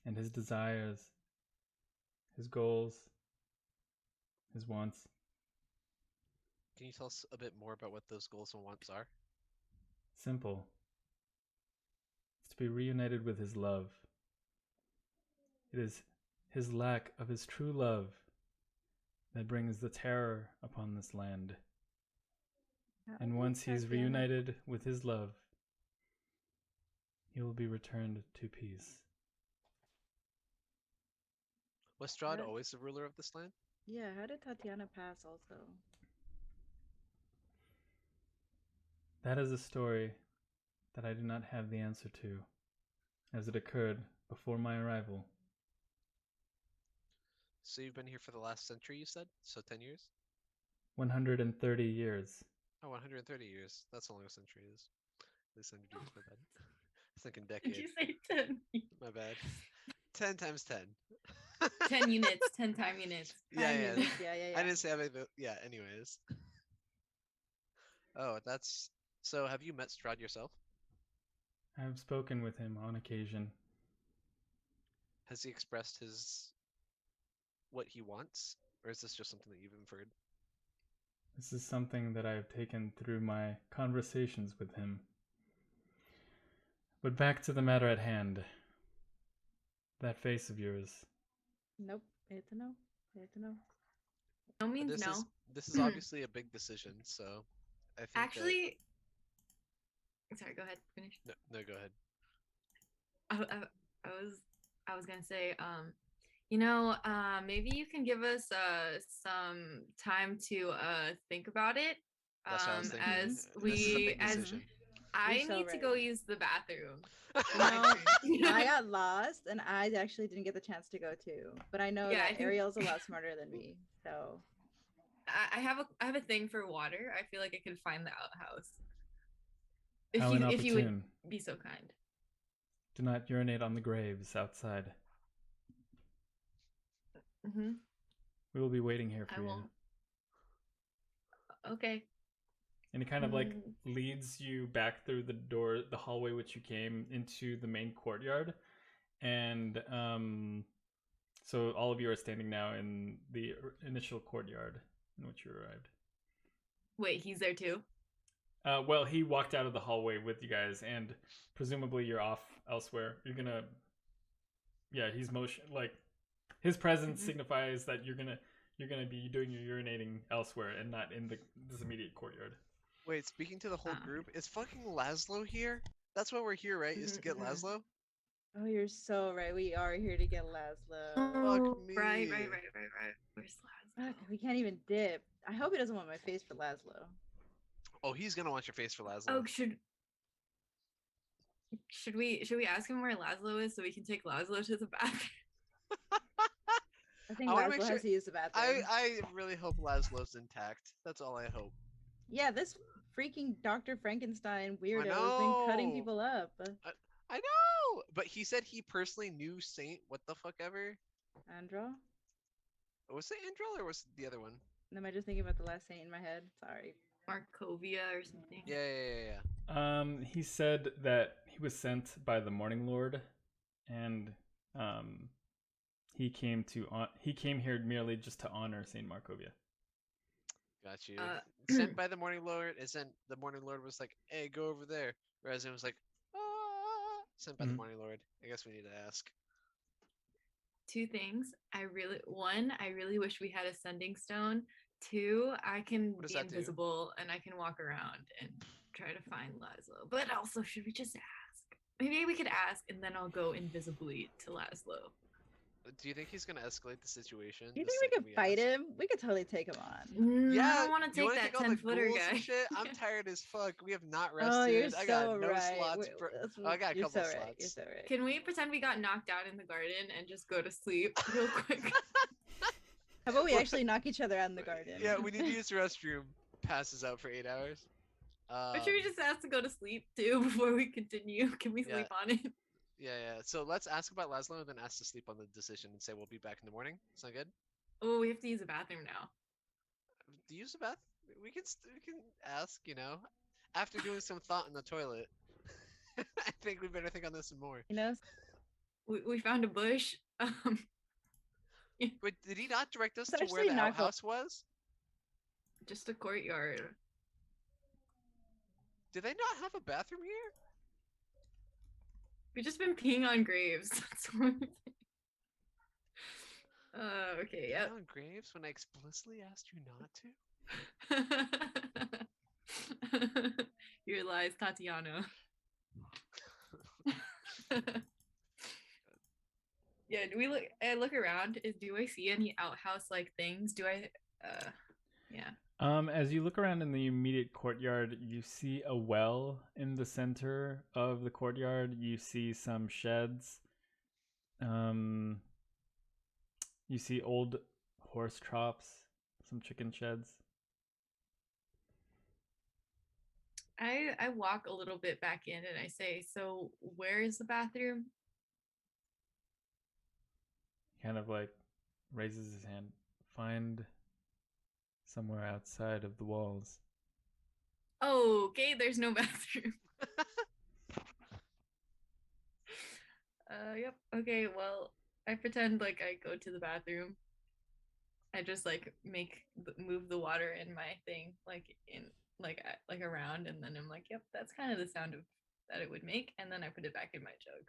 and his desires, his goals, his wants. Can you tell us a bit more about what those goals and wants are? Simple. It's to be reunited with his love. It is his lack of his true love that brings the terror upon this land. And once he's reunited with his love, he will be returned to peace. Was Strahd always the ruler of this land? Yeah, how did Tatiana pass also? That is a story that I do not have the answer to, as it occurred before my arrival. So you've been here for the last century, you said? So 10 years? 130 years. Oh, 130 years. That's how long a century is. At least 100 years, my bad. I was thinking Did decade. you say 10? My bad. 10 times 10. 10 units, 10 time units. Yeah. Yeah. I didn't say anything. Yeah, anyways. Oh, that's... So have you met Strahd yourself? I have spoken with him on occasion. Has he expressed what he wants? Or is this just something that you've inferred? This is something that I have taken through my conversations with him. But back to the matter at hand. That face of yours. Nope. It's a no. It's a no. No means no. This is obviously a big decision, so I think Actually, sorry, go ahead. Finish. No, go ahead. I was gonna say, maybe you can give us some time to think about it. That's what I was thinking. As This is a we big decision. I so need to right. go use the bathroom. No, I got lost and I actually didn't get the chance to go too. But I know that Arielle's a lot smarter than me, so I have a thing for water. I feel like I could find the outhouse. If you would be so kind. Do not urinate on the graves outside. Mm-hmm. We will be waiting here for you. Won't. Okay. And he kind of leads you back through the hallway which you came into the main courtyard. And so all of you are standing now in the initial courtyard in which you arrived. Wait, he's there too? Well, he walked out of the hallway with you guys, and presumably you're off elsewhere. You're gonna... Yeah, he's his presence signifies that you're gonna be doing your urinating elsewhere and not in this immediate courtyard. Wait, speaking to the whole group, is fucking Lazlo here? That's why we're here, right? Is to get Lazlo? Oh, you're so right. We are here to get Lazlo. Fuck me. Right. Where's Lazlo? Fuck, we can't even dip. I hope he doesn't want my face for Lazlo. Oh, he's gonna want your face for Lazlo. Oh, should we ask him where Lazlo is so we can take Lazlo to the bathroom? I think Lazlo has to use the bathroom. I really hope Lazlo's intact. That's all I hope. Yeah, this freaking Dr. Frankenstein weirdo has been cutting people up. I know! But he said he personally knew Saint what the fuck ever. Andral? Was it Andral or was it the other one? Am I just thinking about the last Saint in my head? Sorry. Markovia or something. Yeah. He said that he was sent by the Morning Lord, and he came here merely just to honor Saint Markovia. Got you. Sent by the Morning Lord, isn't the Morning Lord was like, hey, go over there. Whereas it was like, sent by the Morning Lord. I guess we need to ask. Two things. I really wish we had a sending stone. Two, I can be invisible and I can walk around and try to find Lazlo. But also, should we just ask? Maybe we could ask and then I'll go invisibly to Lazlo. Do you think he's gonna escalate the situation? You the think we second could fight ask? him? We could totally take him on. I Yeah, don't want to you take want to that take all the 10-footer ghouls guy. and shit? I'm tired as fuck. We have not Oh, you're rested. I got so no right. slots. Oh, I got a You're couple so slots. right. You're so right. Can we pretend we got knocked out in the garden and just go to sleep real quick? How about we actually knock each other out in the garden? Yeah, we need to use the restroom. Passes out for 8 hours. Or should we just ask to go to sleep too before we continue? Can we Yeah. sleep on it? Yeah. So let's ask about Lazlo and then ask to sleep on the decision and say we'll be back in the morning. Sound good? Oh, we have to use the bathroom now. Do you use the bath? We can ask. After doing some thought in the toilet. I think we better think on this some more. You know, We found a bush. Wait, did he not direct us It's to where actually the not go- outhouse was? Just a courtyard. Did they not have a bathroom here? We've just been peeing on graves. That's what okay, Yeah. yep. On graves when I explicitly asked you not to? Your lies, Tatiana. Yeah, do we look? I look around. Do I see any outhouse-like things? Do I? Yeah. As you look around in the immediate courtyard, you see a well in the center of the courtyard. You see some sheds. You see old horse trops, some chicken sheds. I walk a little bit back in and I say, "So where is the bathroom?" Kind of like raises his hand. Find somewhere outside of the walls. Oh, okay, there's no bathroom. Yep. Okay, well, I pretend like I go to the bathroom. I just like move the water in my thing, like around, and then I'm like, yep, that's kind of the sound of that it would make, and then I put it back in my jug.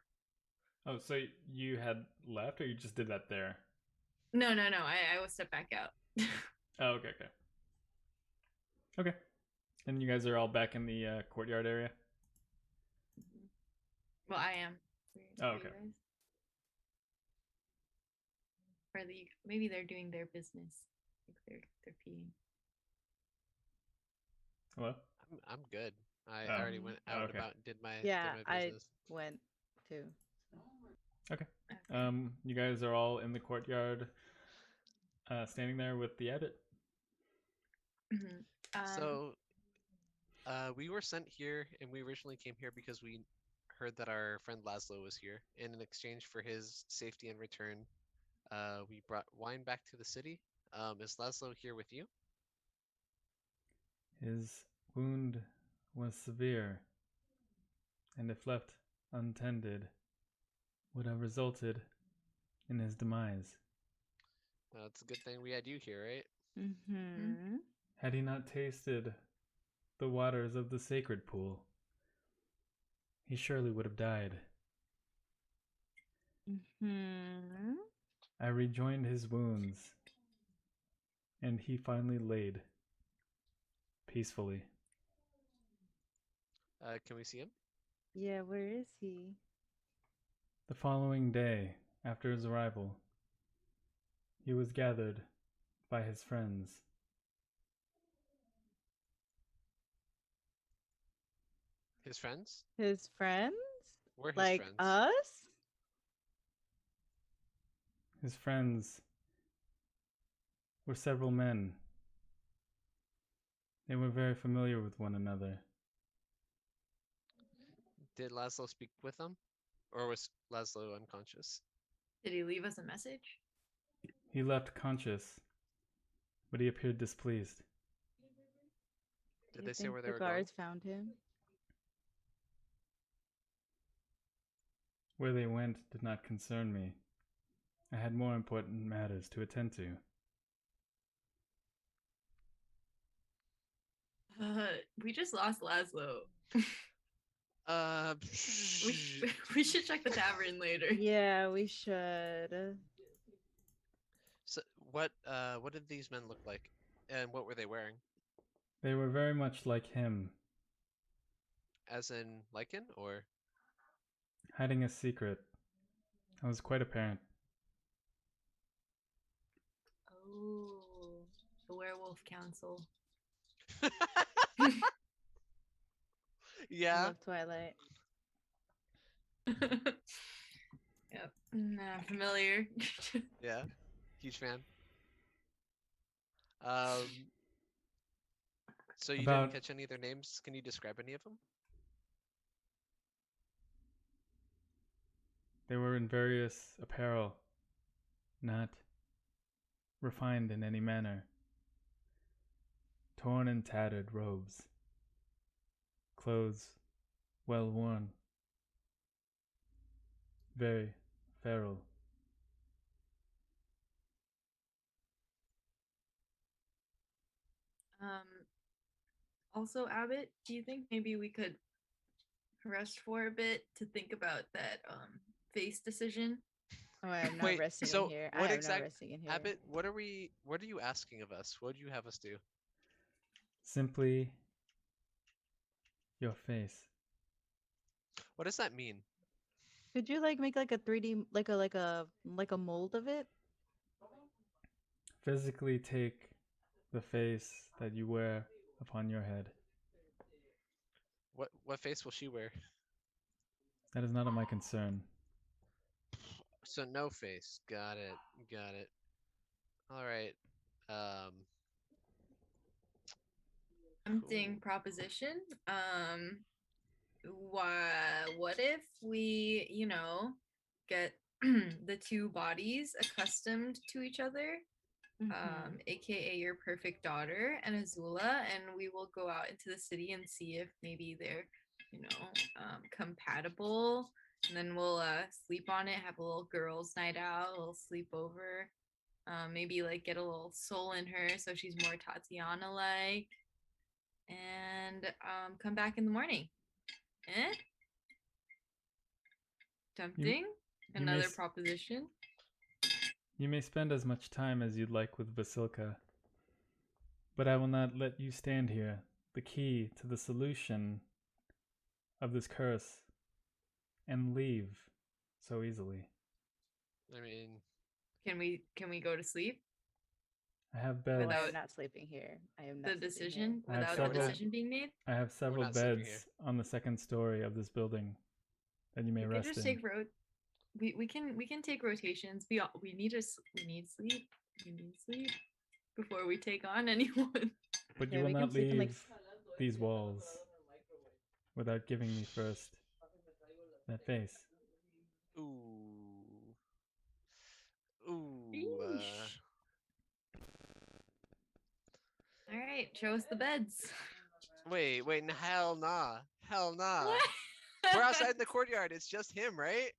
Oh, so you had left, or you just did that there? No. I will step back out. Oh, okay. Okay. And you guys are all back in the courtyard area? Well, I am. Oh, okay. Or maybe they're doing their business. Like they're peeing. Hello? I'm good. I Oh. already went out Okay. about and did my Yeah, did my business. went too. Okay. You guys are all in the courtyard, standing there with the abbot. So, we were sent here, and we originally came here because we heard that our friend Lazlo was here. And in exchange for his safety and return, we brought wine back to the city. Is Lazlo here with you? His wound was severe, and if left untended, would have resulted in his demise. It's a good thing we had you here, right? Mm-hmm. Had he not tasted the waters of the sacred pool, he surely would have died. Mm-hmm. I rejoined his wounds, and he finally laid peacefully. Can we see him? Yeah, where is he? The following day, after his arrival, he was gathered by his friends. His friends? His friends? We're his Like friends. us? His friends were several men. They were very familiar with one another. Did Lazlo speak with them? Or was Lazlo unconscious? Did he leave us a message? He left conscious, but he appeared displeased. Did You they say think where they the were guards found him? Where they went did not concern me. I had more important matters to attend to. We just lost Lazlo. going? We should check the tavern later. Yeah, we should. So what did these men look like? And what were they wearing? They were very much like him, As in lichen or hiding a secret. That was quite apparent. Ooh, the werewolf council. I Yeah. love Twilight. Yep. Nah, familiar. Yeah. Huge fan. Um. So you didn't About catch any of their names? Can you describe any of them? they were in various apparel, not refined in any manner. Torn and tattered robes, clothes well worn, very feral. um. Also, Abbott, do you think maybe we could rest for a bit to think about that face decision? Oh, I am not Wait. resting in So here. I what am not exact resting in here. Abbott? What are we? What are you asking of us? What do you have us do? Simply your face. What does that mean? Could you like make like a 3D like a mold of it? Physically take the face that you wear upon your head. What face will she wear? That is not of my concern. So no face. Got it. Got it. All right. Um. Tempting Cool. proposition. What if we, get the two bodies accustomed to each other, aka your perfect daughter and Azula, and we will go out into the city and see if maybe they're, compatible. And then we'll sleep on it, have a little girls' night out, a little sleepover. Maybe like get a little soul in her so she's more Tatiana like, and come back in the morning. Eh? Tempting? may Another s- proposition? You may spend as much time as you'd like with Vasilka, but I will not let you stand here. The key to the solution of this curse and leave so easily. I mean, Can we go to sleep I have beds. Oh, I without am not sleeping here. I am not the sleeping here. decision? I have Without a several- decision being made? I have several not sleeping beds here. on the second story of this building that you may We could rest just in. take we can take rotations. We need sleep. We need sleep before we take on anyone. But Yeah, you will we can not sleep in, like, leave these walls without giving me first that face. ooh, ooh. Yeesh. All right, show us the beds. Wait. Hell nah. Hell nah. We're outside in the courtyard. It's just him, right?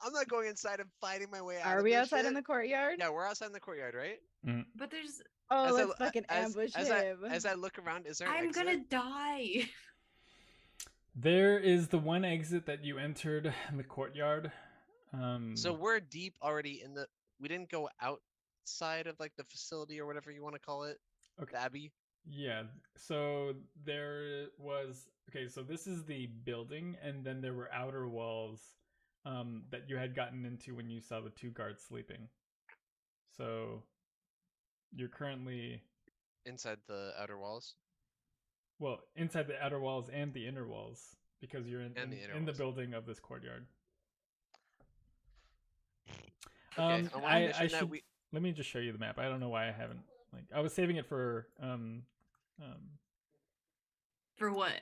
I'm not going inside and fighting my way out Are of we this outside shit. in the courtyard? Yeah, we're outside in the courtyard, right? But there's Oh, As I- let's fucking ambush him. as I look around, is there an I'm exit? gonna die. There is the one exit that you entered in the courtyard. So we're deep already in the. We didn't go outside of like the facility or whatever you want to call it. Okay. The Abbey. Yeah, so there was so this is the building, and then there were outer walls that you had gotten into when you saw the two guards sleeping. So you're currently Inside the outer walls. inside the outer walls and the inner walls because you're And the inner in the walls. building of this courtyard. Okay, I want to mention that should we. let me just show you the map. I don't know why I haven't I was saving it for For what?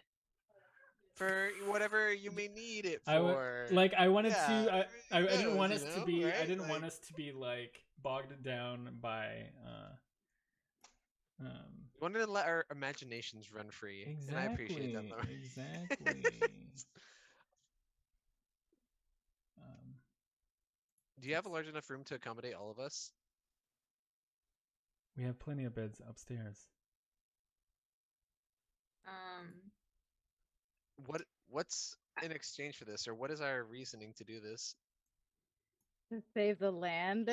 For whatever you may need it I for. wanted Yeah, to. I didn't knows, want you us to know, be. I right? didn't want Like- us to be like bogged down by. We wanted to let our imaginations run free, and I appreciate that. Though. Exactly. Do you have a large enough room to accommodate all of us? We have plenty of beds upstairs. What's in exchange for this, or what is our reasoning to do this? To save the land,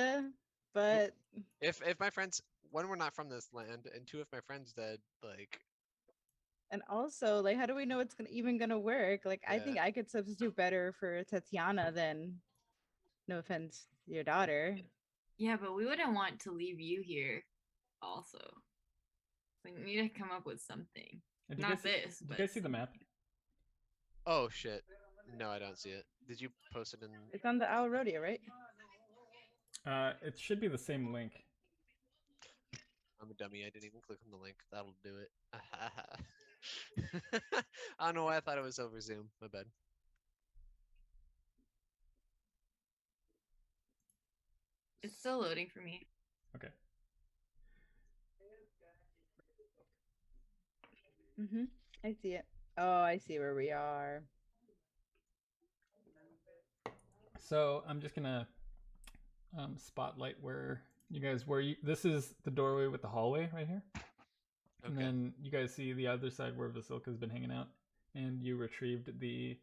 but If my friends, one, we're not from this land, and two, if my friend's dead, like and also like, how do we know it's even gonna work? Like, I think Yeah. I could substitute better for Tatiana than, no offense, your daughter. Yeah, but we wouldn't want to leave you here. Also, we need to come up with something. And do you Not guys see, this. do you But guys see the map? Oh shit. No, I don't see it. Did you post it in? It's on the Owl Rodeo, right? It should be the same link. I'm a dummy. I didn't even click on the link. That'll do it. I don't know why I thought it was over Zoom. My bad. it's still loading for me. Okay. Mm-hmm. I see it. Oh, I see where we are. So I'm just gonna spotlight where you guys were. This is the doorway with the hallway right here. And Okay. then you guys see the other side where Vasilka's been hanging out, and you retrieved the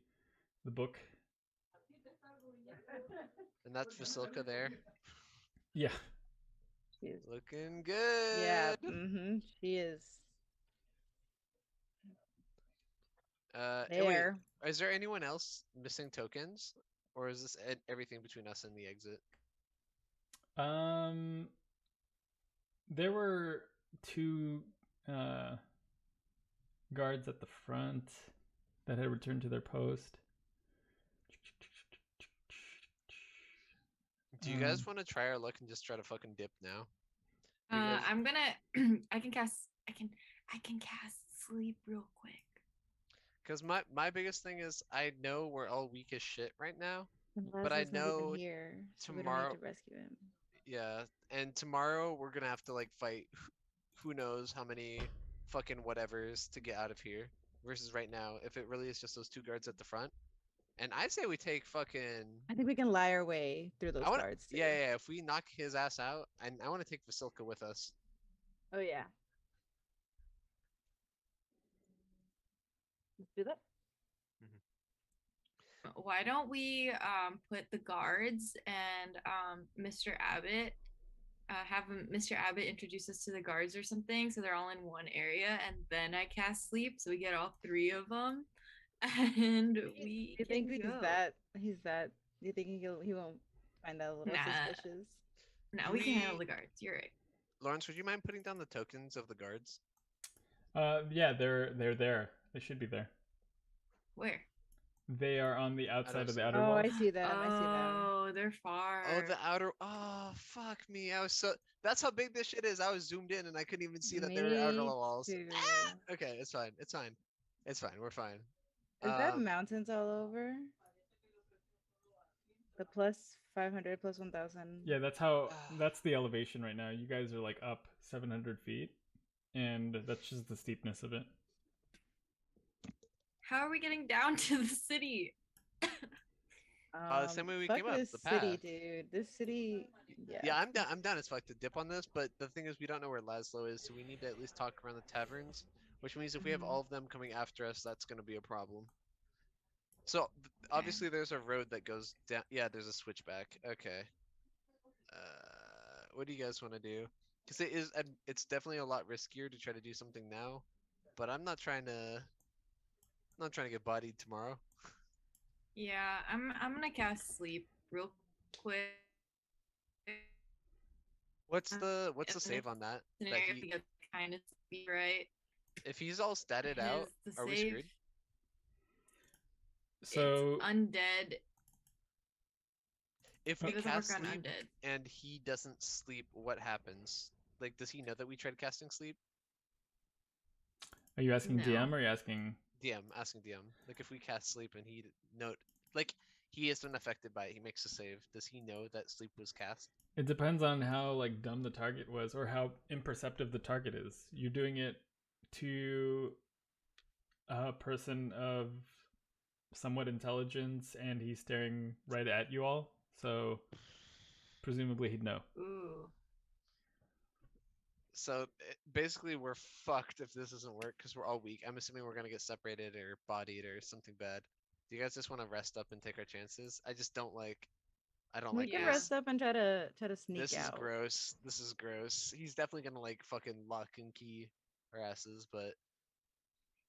book. And that's Vasilka there. Yeah. She is. Looking good. Yeah. Mm-hmm. She is Wait, there. is there anyone else missing tokens? Or is this everything between us and the exit? There were two guards at the front that had returned to their post. Do you guys want to try our luck and just try to fucking dip now? I'm gonna. I can cast sleep real quick. Because my biggest thing is I know we're all weak as shit right now. And But I Lazlo's not even know here, so we don't tomorrow- need to rescue him. Yeah, and tomorrow we're gonna have to like fight who knows how many fucking whatevers to get out of here. Versus right now, if it really is just those two guards at the front. And I say we take fucking. I think we can lie our way through those guards. Too. Yeah. If we knock his ass out, and I want to take Vasilka with us. Oh yeah. Let's do that. Why don't we put the guards and Mr. Abbott have Mr. Abbott introduce us to the guards or something, so they're all in one area, and then I cast sleep, so we get all three of them, and we. You think can he's go. that? He's that? You think he won't find that a little suspicious? No, we can handle the guards. You're right. Lawrence, would you mind putting down the tokens of the guards? Yeah, they're there. They should be there. Where? They are on the outside of the outer Oh, wall. I see them. I see them. Oh, they're far. Oh, the outer. Oh, fuck me. I was so. That's how big this shit is. I was zoomed in and I couldn't even see that they were outer Me walls. too. Okay, it's fine. It's fine. It's fine. We're fine. Is that mountains all over? The plus 500, plus 1,000. Yeah, that's the elevation right now. You guys are like up 700 feet, and that's just the steepness of it. How are we getting down to the city? The same way we fuck came up, this the city, path. dude. This city. Yeah. Yeah, I'm down as fuck to dip on this, but the thing is, we don't know where Lazlo is, so we need to at least talk around the taverns. Which means if we have all of them coming after us, that's gonna be a problem. So obviously there's a road that goes down. Yeah, there's a switchback. Okay. What do you guys want to do? Because it's definitely a lot riskier to try to do something now, but I'm not trying to get bodied tomorrow. Yeah, I'm gonna cast sleep real quick. What's the save on that? Kind of sleepy, right? If he's all statted out, The are we save, screwed? So it's undead. If It we doesn't cast work on sleep undead. and he doesn't sleep, what happens? Like, does he know that we tried casting sleep? are you asking No. DM or are you asking? DM, asking DM. Like, if we cast sleep and he isn't affected by it, he makes a save. Does he know that sleep was cast? It depends on how like dumb the target was or how imperceptive the target is. You're doing it to a person of somewhat intelligence, and he's staring right at you all. So presumably he'd know. Ooh. So basically, we're fucked if this doesn't work because we're all weak. I'm assuming we're gonna get separated or bodied or something bad. Do you guys just want to rest up and take our chances? I just don't like. I don't We like can this. rest up and try to sneak This is out. gross. This is gross. He's definitely gonna like fucking lock and key our asses, but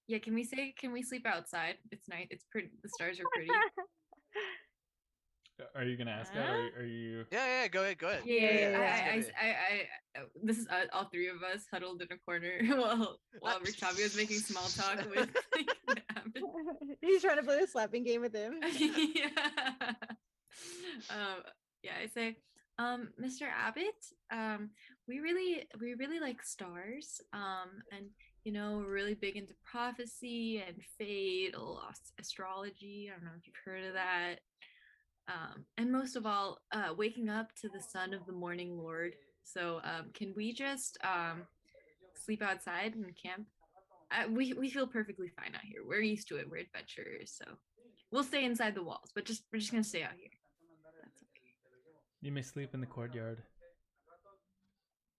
Yeah, can we sleep outside? It's nice. It's pretty. The stars are pretty. Are you gonna ask out? Or are you? Yeah, go ahead. Yeah. let's get it. This is all three of us huddled in a corner while Rictavio is making small talk with Abbot. He's trying to play the slapping game with him. Yeah. Yeah, I say, Mr. Abbott, we really like stars, and we're really big into prophecy and fate, astrology. I don't know if you've heard of that. And most of all, waking up to the son of the morning lord. So, can we just sleep outside and camp? We feel perfectly fine out here. We're used to it. We're adventurers, so we'll stay inside the walls. But we're just gonna stay out here. That's okay. You may sleep in the courtyard.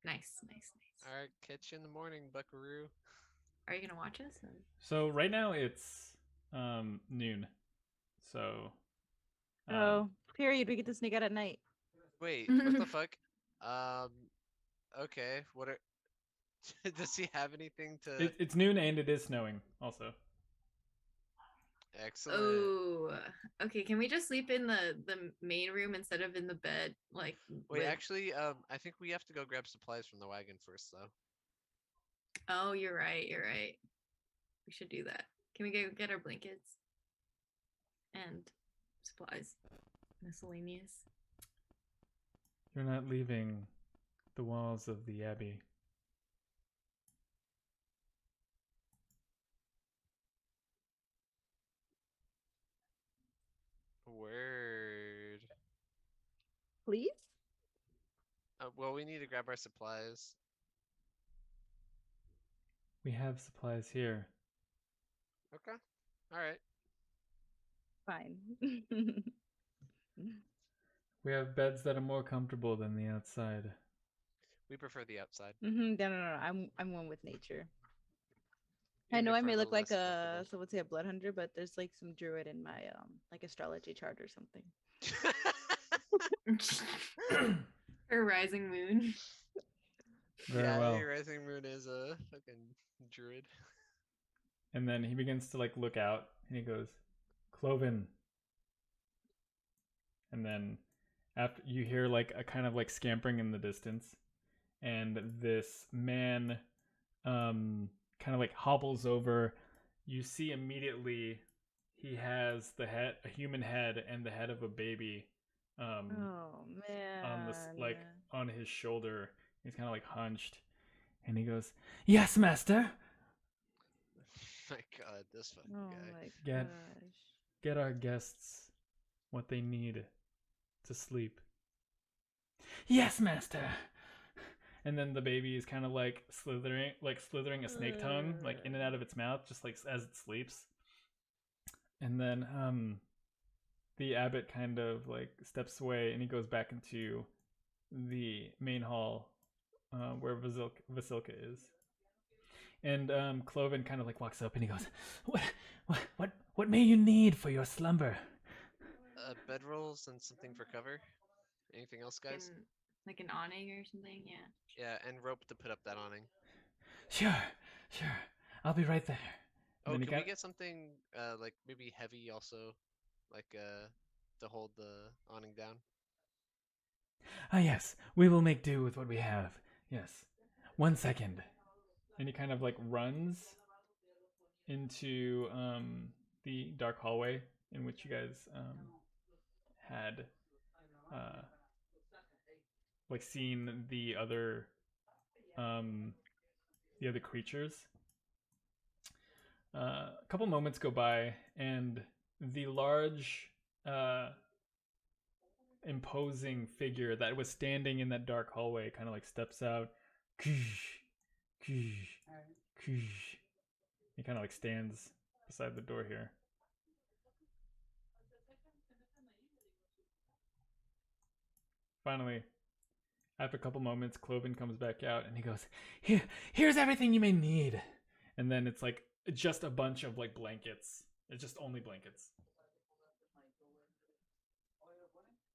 Nice. All right, catch you in the morning, Buckaroo. Are you gonna watch us? Or? So right now it's noon. So. Period. We get to sneak out at night. Wait, what the fuck? Okay. What are? Does he have anything to? It's noon and it is snowing also. Excellent. Oh, okay. Can we just sleep in the main room instead of in the bed? Like, Wait, actually, I think we have to go grab supplies from the wagon first, though. Oh, you're right. We should do that. Can we get our blankets and supplies, miscellaneous? You're not leaving the walls of the Abbey. Word. Please? Well, we need to grab our supplies. We have supplies here. Okay. All right. Fine. We have beds that are more comfortable than the outside. We prefer the outside. No. I'm one with nature. I Even know if I we're may a look little like less a comfortable. someone say a blood hunter, but there's like some druid in my like astrology chart or something. Her rising moon. Very yeah, well. your rising moon is a fucking druid. And then he begins to like look out and he goes, Clovin. And then after you hear like a kind of like scampering in the distance, and this man kind of like hobbles over. You see immediately he has a human head and the head of a baby Oh man. on this like on his shoulder. He's kind of like hunched, and he goes, "Yes, master." My God, this fucking Oh guy. my Get- gosh. Get our guests what they need to sleep. Yes, master. And then the baby is kind of like slithering a snake tongue like in and out of its mouth, just like as it sleeps. And then the abbot kind of like steps away and he goes back into the main hall where Vasilka is. And Clovin kind of like walks up and he goes, what may you need for your slumber? Bedrolls and something for cover. Anything else, guys? Like an awning or something, yeah. Yeah, and rope to put up that awning. Sure. I'll be right there. Oh, And then can he we get something like maybe heavy also, like to hold the awning down? Ah, yes, we will make do with what we have. Yes. 1 second. And he kind of like runs into the dark hallway in which you guys had like seen the other creatures. A couple moments go by, and the large, imposing figure that was standing in that dark hallway kind of like steps out. He kind of like stands beside the door here. Finally, after a couple moments, Clovin comes back out and he goes, here's everything you may need. And then it's like just a bunch of like blankets. It's just only blankets.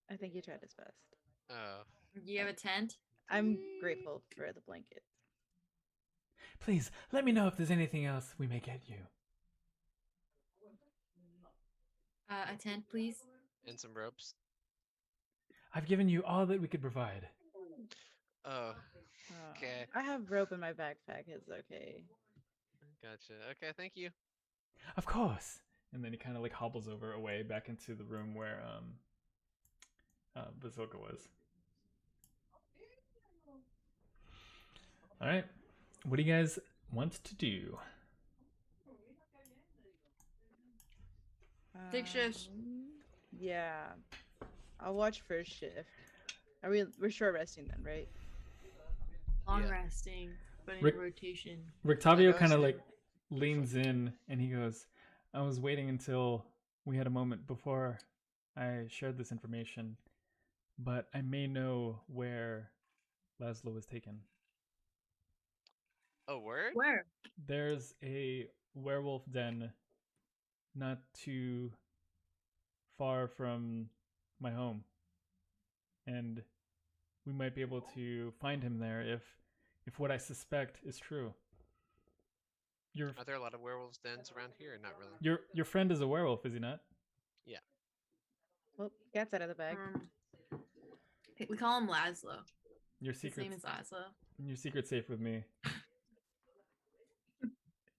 I think he tried his best. Oh. You have a tent? I'm grateful for the blanket. Please, let me know if there's anything else we may get you. A tent, please. And some ropes. I've given you all that we could provide. Oh, Oh, okay. I have rope in my backpack. It's okay. Gotcha. Okay, thank you. Of course. And then he kind of like hobbles over away back into the room where Vasilka was. All right. What do you guys want to do? Take shifts. Yeah, I'll watch first shift. We're short resting then, right? Long Yeah. resting, but in Rick- rotation. Rictavio goes kind of in. like leans in and he goes, I was waiting until we had a moment before I shared this information, but I may know where Lazlo was taken. Oh, word? Where? There's a werewolf den not too far from my home, and we might be able to find him there if what I suspect is true. Are there a lot of werewolves dens around here? Or not really. Your friend is a werewolf, is he not? Well, cat's out of the bag. We call him Lazlo. Your His name secret's is Lazlo. your secret's safe with me.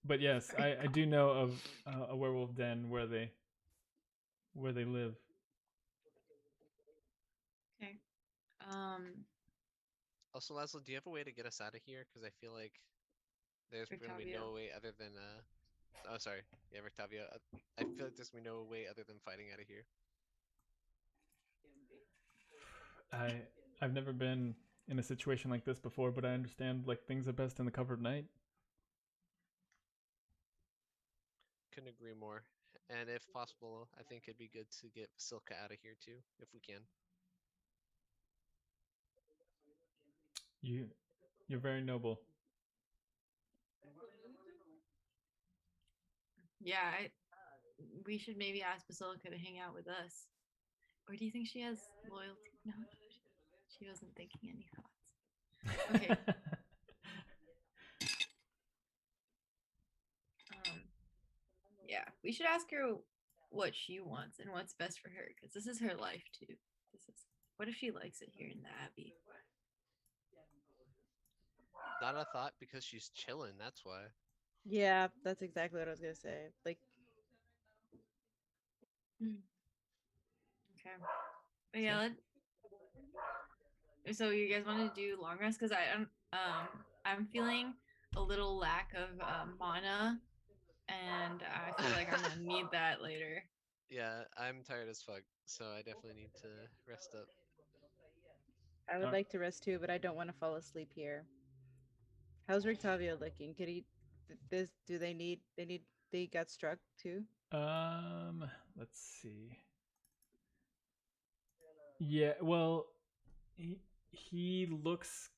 But yes, I do know of a werewolf den where they live. Okay. Also, Lazlo, do you have a way to get us out of here? Because I feel like there's going to be Rictavio. no way other than Oh, sorry. Yeah, Rictavio. I feel like there's going to be no way other than fighting out of here. I've never been in a situation like this before, but I understand like things are best in the cover of night. Couldn't agree more. And if possible, I think it'd be good to get Vasilka out of here too, if we can. You're very noble. Yeah, we should maybe ask Basilica to hang out with us. Or do you think she has loyalty? No, she wasn't thinking any thoughts. Okay. Yeah, we should ask her what she wants and what's best for her, because this is her life too. What if she likes it here in the Abbey? Not a thought because she's chilling, that's why. Yeah, that's exactly what I was gonna say. Like, Okay. But yeah, so you guys want to do long rest? Because I'm feeling a little lack of mana, and I feel like I'm gonna need that later. Yeah, I'm tired as fuck, so I definitely need to rest up. I would like to rest too, but I don't want to fall asleep here. How's Rictavio looking? Could he? This? Do they need? They got struck too. Let's see. Yeah, well, he looks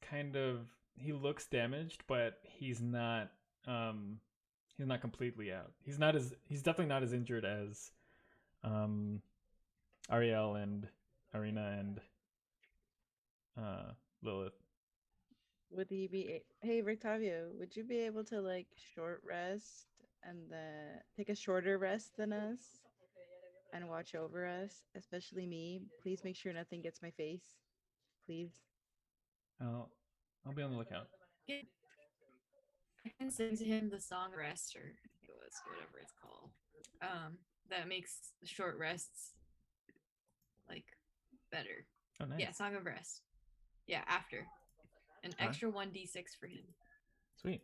he looks damaged, but he's not completely out. He's definitely not as injured as Arielle and Arena and Lilith. Would he be? Hey, Rictavio, would you be able to like short rest and then take a shorter rest than us and watch over us, especially me? Please make sure nothing gets my face. Please. I'll be on the lookout. I can sing to him the song rest, or I think it was whatever it's called. That makes the short rests like better. Oh, nice. Yeah, Song of Rest. Yeah, after an extra 1d6 for him. Sweet.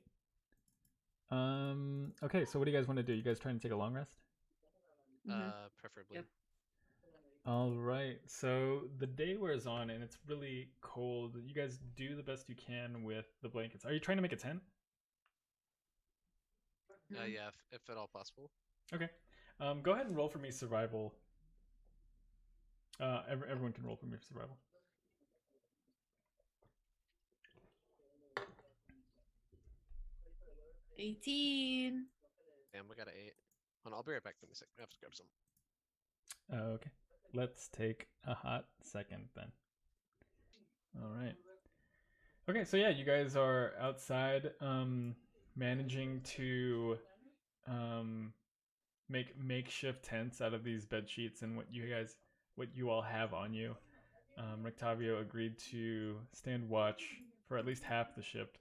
Okay, so what do you guys want to do? You guys trying to take a long rest? Preferably. Yep. All right. So the day wears on and it's really cold. You guys do the best you can with the blankets. Are you trying to make a tent? Yeah, if at all possible. Okay. Go ahead and roll for me survival. Everyone can roll for me for survival. 18. Damn, we got an 8. Hold on, I'll be right back. Give me a sec. I have to grab some. Okay. Let's take a hot second then. All right. Okay, so yeah, you guys are outside, managing to make makeshift tents out of these bed sheets and what you all have on you. Rictavio agreed to stand watch for at least half the ship,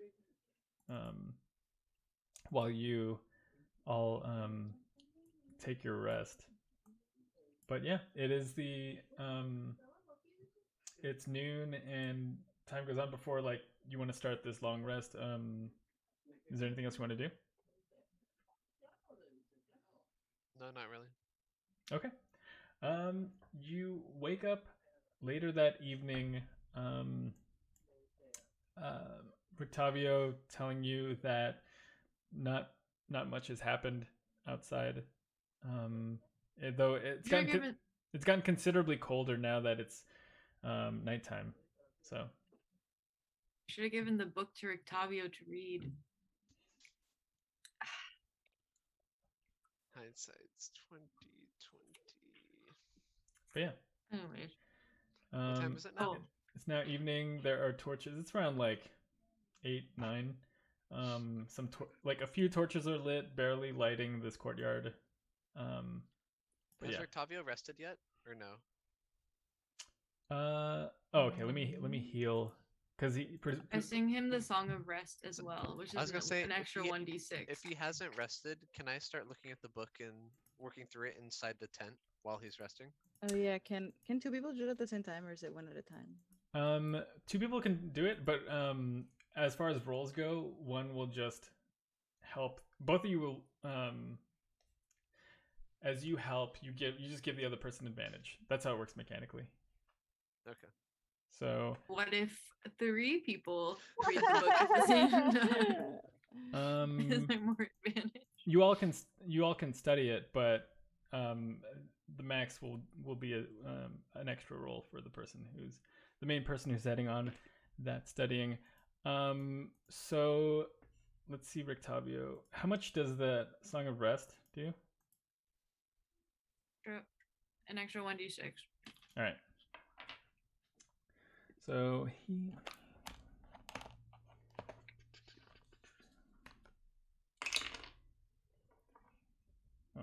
while you all take your rest. But yeah, it is it's noon and time goes on before like you want to start this long rest. Is there anything else you want to do? No, not really. Okay. You wake up later that evening. Rictavio telling you that not not much has happened outside. Though it's gotten considerably colder now that it's nighttime. So should have given the book to Rictavio to read. Hindsight's 2020. but yeah. Anyways. What time is it now? It's now evening. There are torches. It's around like 8, 9. Like a few torches are lit, barely lighting this courtyard. But Has yeah. Rictavio rested yet, or no? Okay. Let me heal because I sing him the Song of Rest as well, which I was is gonna say, an extra 1d6. If he hasn't rested, can I start looking at the book and working through it inside the tent while he's resting? Oh yeah, can 2 people do it at the same time, or is it one at a time? 2 people can do it, but as far as roles go, one will just help. Both of you will as you help, you just give the other person advantage. That's how it works mechanically. Okay. So what if 3 people read the book at the same time? Is there more advantage? You all can study it, but the max will be an extra roll for the person who's the main person who's heading on that studying. So let's see, Rictavio. How much does the Song of Rest do? An extra 1d6. All right. So he. Oh.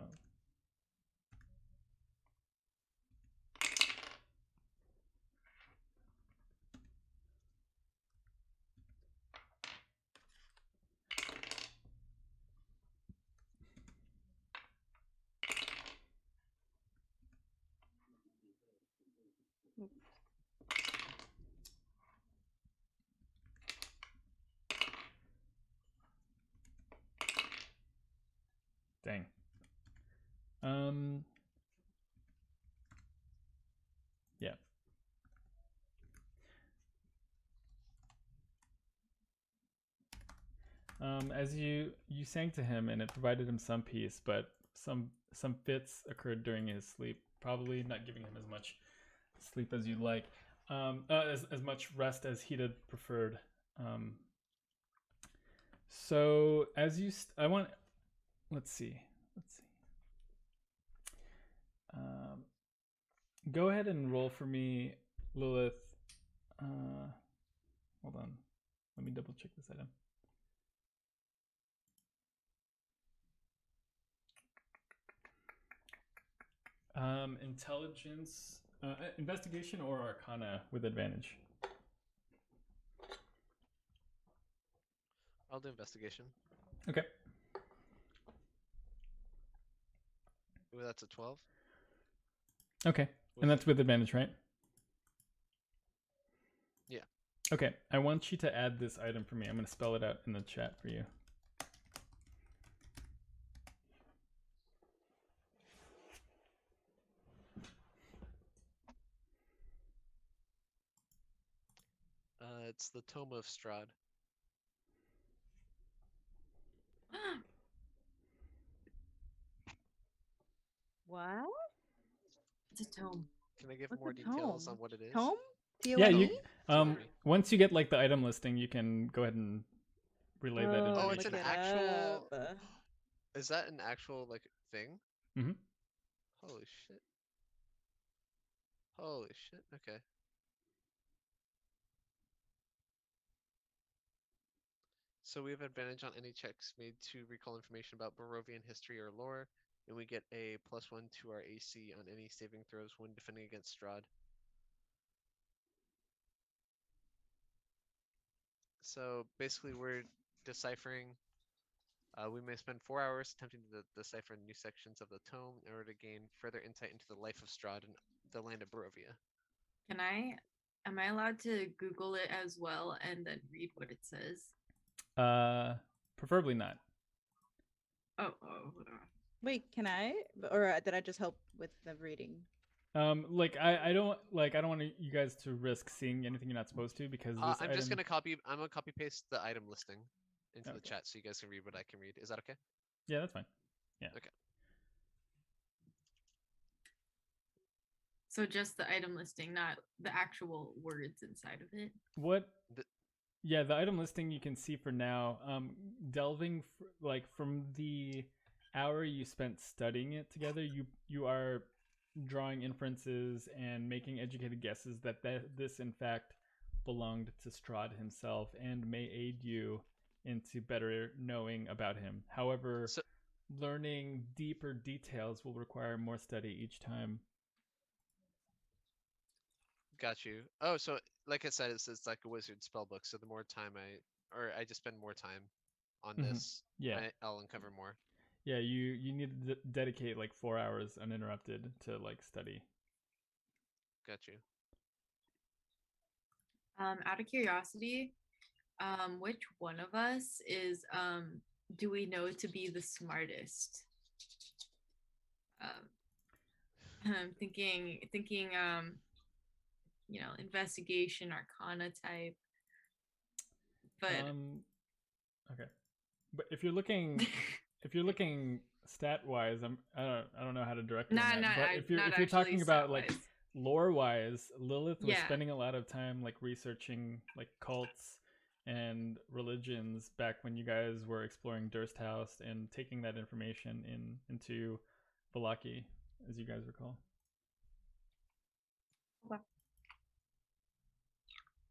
Dang. Yeah. As you sang to him, and it provided him some peace, but some fits occurred during his sleep, probably not giving him as much sleep as you'd like, as much rest as he'd have preferred. So as you, let's see. Go ahead and roll for me, Lilith. Hold on, let me double check this item. Intelligence, investigation, or Arcana with advantage. I'll do investigation. Okay. Ooh, that's a 12. Okay, and that's with advantage, right? Yeah. Okay, I want you to add this item for me. I'm going to spell it out in the chat for you. It's the Tome of Strahd. What? It's a tome. Can I give What's more a details tome? on what it is? Tome? Yeah, you. T-O-M-E? Once you get like the item listing, you can go ahead and relay that information. Oh, it's an look it actual. up. Is that an actual like thing? Mm-hmm. Holy shit. Holy shit. Okay. So we have advantage on any checks made to recall information about Barovian history or lore, and we get a +1 to our AC on any saving throws when defending against Strahd. So basically, we're deciphering. We may spend 4 hours attempting to decipher new sections of the tome in order to gain further insight into the life of Strahd and the land of Barovia. Am I allowed to Google it as well and then read what it says? Preferably not. Oh, hold on. Wait, can I? Or did I just help with the reading? Like I don't want you guys to risk seeing anything you're not supposed to because this I'm item... just gonna copy. I'm gonna copy paste the item listing into the Okay. chat so you guys can read what I can read. Is that okay? Yeah, that's fine. Yeah. Okay. So just the item listing, not the actual words inside of it. What? The- Yeah, the item listing you can see for now. Delving like from the hour you spent studying it together, you are drawing inferences and making educated guesses that this in fact belonged to Strahd himself and may aid you into better knowing about him. However, So- learning deeper details will require more study each time. Got you. Oh, so like I said, it's like a wizard spell book. So the more time I just spend more time on Mhm. this, Yeah. I'll uncover more. Yeah, you need to dedicate like 4 hours uninterrupted to like study. Got you. Out of curiosity, which one of us is do we know to be the smartest? I'm thinking investigation arcana type. But Okay. But if you're looking stat wise, I don't know how to direct you on that. But if you're talking about like lore wise, Lilith was spending a lot of time like researching like cults and religions back when you guys were exploring Durst House and taking that information into Valaki, as you guys recall. Okay.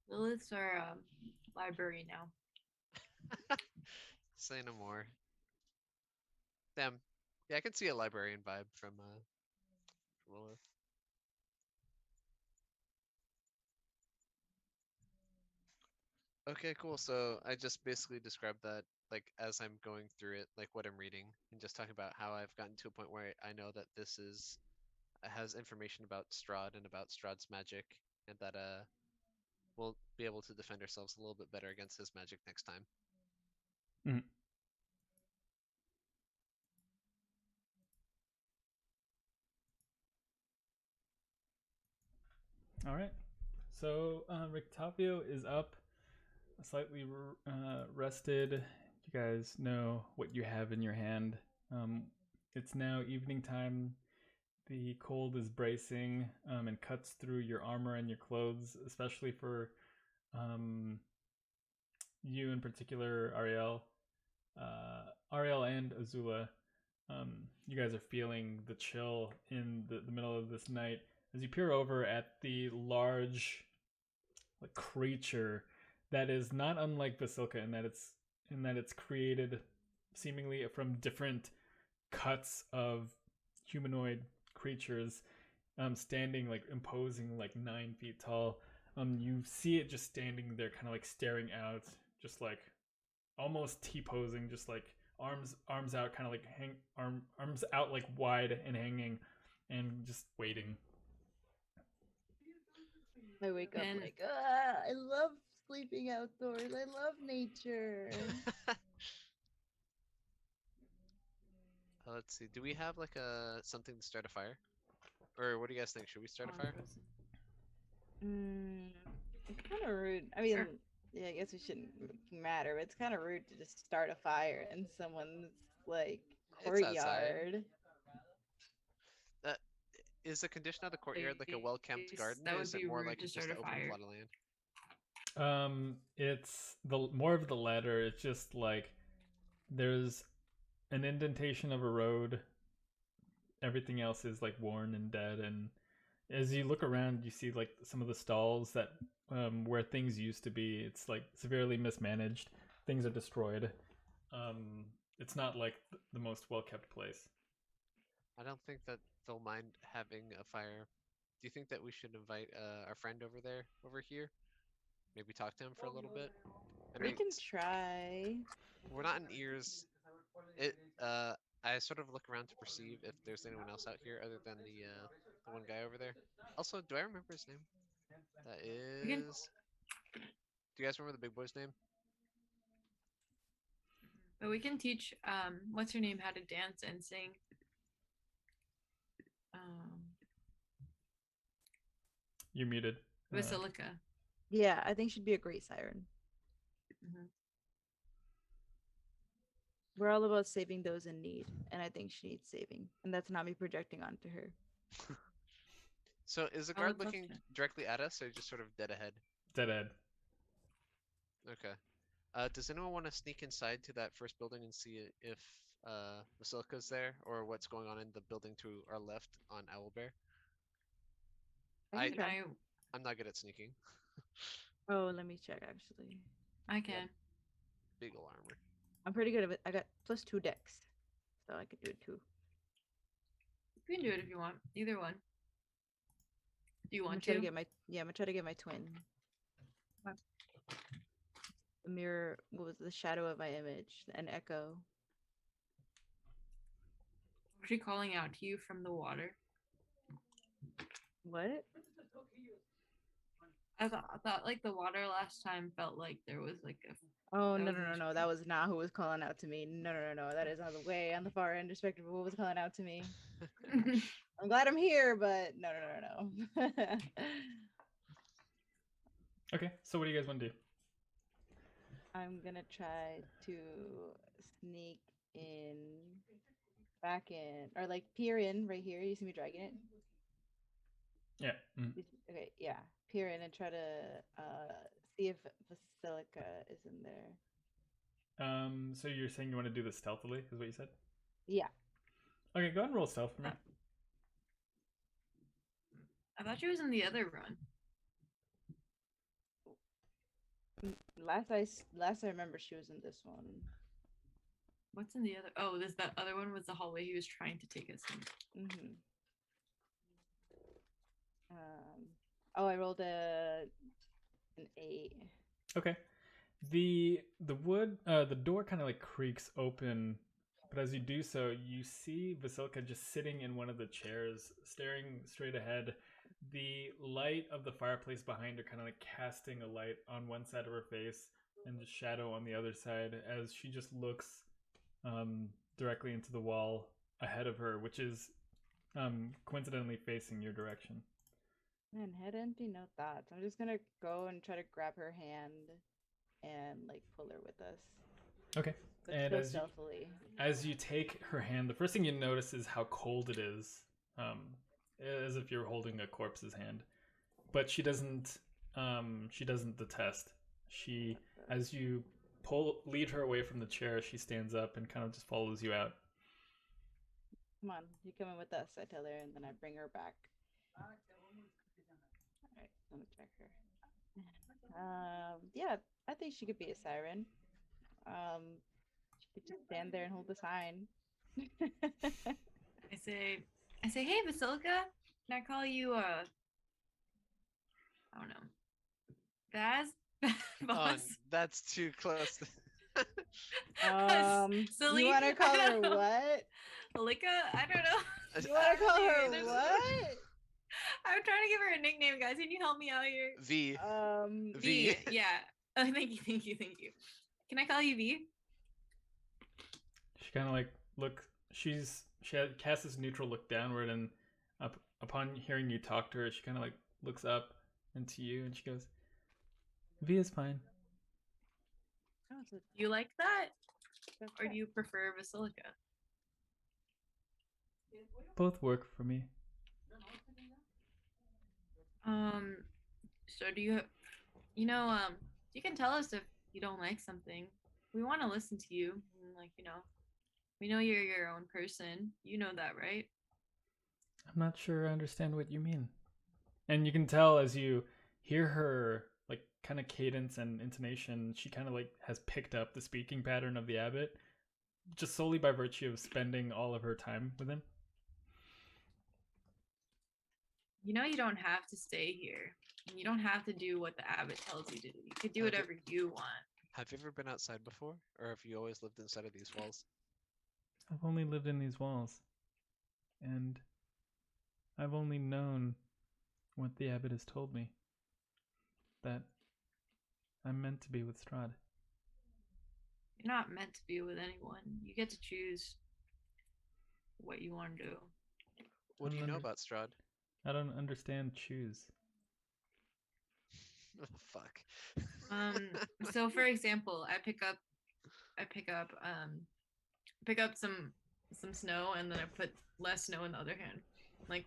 Lilith's our library now. Say no more. Damn. Yeah, I can see a librarian vibe from Lilith. Okay, cool. So I just basically described that like as I'm going through it, like what I'm reading, and just talking about how I've gotten to a point where I know that this has information about Strahd and about Strahd's magic, and that we'll be able to defend ourselves a little bit better against his magic next time. Mhm. All right. So Rictavio is up, slightly rested. You guys know what you have in your hand. It's now evening time. The cold is bracing and cuts through your armor and your clothes, especially for you in particular, Arielle. Arielle and Azula. You guys are feeling the chill in the middle of this night as you peer over at the large like creature that is not unlike Vasilka in that it's created seemingly from different cuts of humanoid creatures, standing like imposing like 9 feet tall. You see it just standing there, kind of like staring out, just like almost T-posing, just like arms out, kind of like arms out like wide and hanging, and just waiting. I wake up And- like, I love sleeping outdoors. I love nature. Let's see. Do we have like something to start a fire? Or what do you guys think? Should we start a fire? It's kind of rude. I mean, Sure. yeah, I guess it shouldn't matter, but it's kind of rude to just start a fire in someone's like It's outside. courtyard. Is the condition of the courtyard like a well-kept garden, That or would is it be more rude like to just start an a open fire. plot of land? It's the more of the latter. It's just like there's an indentation of a road. Everything else is like worn and dead, and as you look around, you see like some of the stalls that where things used to be. It's like severely mismanaged. Things are destroyed. It's not like the most well kept place. I don't think that they'll mind having a fire. Do you think that we should invite our friend over here? Maybe talk to him for a little bit? I We mean, can try. we're not in ears. I sort of look around to perceive if there's anyone else out here other than the one guy over there. Also, do I remember his name? That We can, is. Do you guys remember the big boy's name? but we can teach what's her name how to dance and sing. Um, You're muted. Vasilka. Yeah, I think she'd be a great siren. Mhm. We're all about saving those in need, and I think she needs saving, and that's not me projecting onto her. So is the Oh, guard it's looking okay. directly at us, or just sort of dead ahead? Dead. Okay. Does anyone want to sneak inside to that first building and see if Vasilka's there, or what's going on in the building to our left on Owlbear? I can Can try. I'm not good at sneaking. Oh, let me check actually. I can. Big ol' armor. I'm pretty good at it. I got +2 dex, so I could do it too. You can do it if you want. Either one. Do you I'm gonna want try to to? get my I'm gonna try to get my twin. Okay. The mirror, what was the shadow of my image? An echo. Was she calling out to you from the water? What? I thought like the water last time felt like there was like a. Oh That no was no no no! That was not who was calling out to me. No no no no! That is on the way on the far end, respective of who was calling out to me. I'm glad I'm here, but no no no no. Okay, so what do you guys want to do? I'm gonna try to sneak in, back in, or like peer in right here. You see me dragging it? Yeah. mhm. Okay, yeah. Peer in and try to see if Vasilka is in there. So you're saying you want to do this stealthily, is what you said? Yeah. Okay, go ahead and roll stealth for me. I thought she was in the other run. Last I remember, she was in this one. What's in the other? Oh, that other one was the hallway he was trying to take us in. Mm-hmm. Oh, I rolled an 8. Okay. The the door kind of like creaks open, but as you do so, you see Vasilka just sitting in one of the chairs, staring straight ahead. The light of the fireplace behind her kind of like casting a light on one side of her face and the shadow on the other side as she just looks directly into the wall ahead of her, which is coincidentally facing your direction. Man, head empty, no thoughts. I'm just gonna go and try to grab her hand and like pull her with us. Okay. But And still as stealthily. as you take her hand, the first thing you notice is how cold it is, as if you're holding a corpse's hand. But she doesn't detest. She, as you lead her away from the chair, she stands up and kind of just follows you out. Come on, you coming with us, I tell her, and then I bring her back. Alright, let me check her. Yeah, I think she could be a siren. She could just stand there and hold the sign. I say, hey, Vasilka, can I call you I don't know, Baz? Oh, Boss? that's too close. Silly. You want to call I her don't know. what? Alika? I don't know. You want to call her There's- what? I'm trying to give her a nickname, guys. Can you help me out here? V. V. Yeah. Oh, thank you. Can I call you V? She kind of like casts this neutral look downward, and upon hearing you talk to her, she kind of like looks up into you, and she goes, "V is fine." Oh, so Do you like that, that's or that. do you prefer Vasilka? Both work for me. So do you, you can tell us if you don't like something. We want to listen to you. Like, we know you're your own person. You know that, right? I'm not sure I understand what you mean. And you can tell as you hear her like kind of cadence and intonation, she kind of like has picked up the speaking pattern of the abbot just solely by virtue of spending all of her time with him. You know you don't have to stay here. And you don't have to do what the abbot tells you to do. You could do whatever you want. Have you ever been outside before, or have you always lived inside of these walls? I've only lived in these walls, and I've only known what the abbot has told me, that I'm meant to be with Strahd. You're not meant to be with anyone. You get to choose what you want to do. What do you know under- about Strahd? I don't understand choose. Oh, fuck. So for example, I pick up some snow, and then I put less snow in the other hand. Like,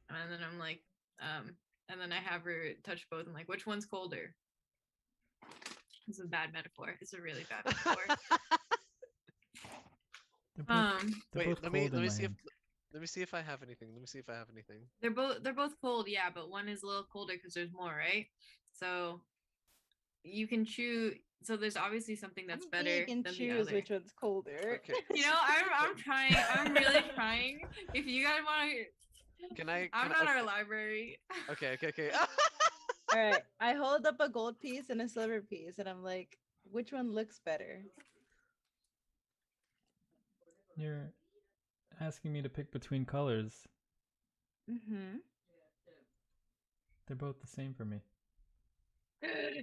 and then I'm like, and then I have her touch both. I'm like, which one's colder? This is a bad metaphor. It's a really bad metaphor. They're both, they're Wait, both let cold in me my see hand. let me see if I have anything. Let me see if I have anything. They're both cold, yeah, but one is a little colder because there's more, right? So you can choose. So there's obviously something that's I don't think better you can than the choose other. which one's colder. Okay. You know, I'm trying. I'm really trying. If you guys want to, Can I? I'm Can not I, our library. okay. All right, I hold up a gold piece and a silver piece, and I'm like, which one looks better? You're asking me to pick between colors. Mm-hmm. They're both the same for me.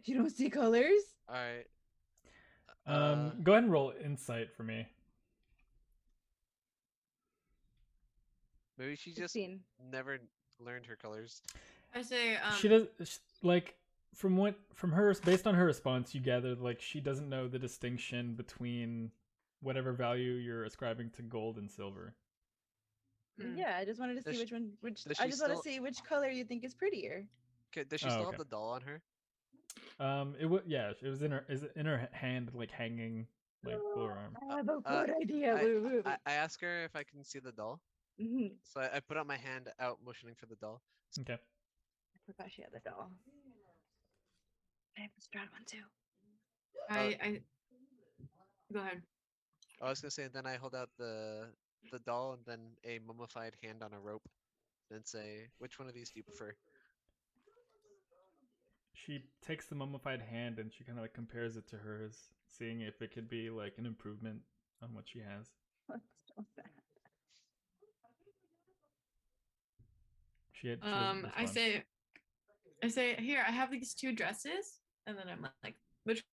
You don't see colors? All right. Go ahead and roll insight for me. Maybe she just 16. never learned her colors. I say, She does like from her based on her response, you gather like she doesn't know the distinction between whatever value you're ascribing to gold and silver. Yeah, I just wanted to Does see she- which one. does I she just want to still- see which color you think is prettier. Okay, does she Oh, still okay. have the doll on her? It was it was in her hand, like hanging like below her arm. I have a good idea. I ask her if I can see the doll. Mhm. So I put out my hand out, motioning for the doll. Okay. I forgot she had the doll. I have the Strahd one too. I go ahead. I was gonna say, then I hold out the doll and then a mummified hand on a rope, and say, which one of these do you prefer? She takes the mummified hand and she kind of like compares it to hers, seeing if it could be like an improvement on what she has. That's so sad. She I say, here, I have these two dresses, and then I'm like, which?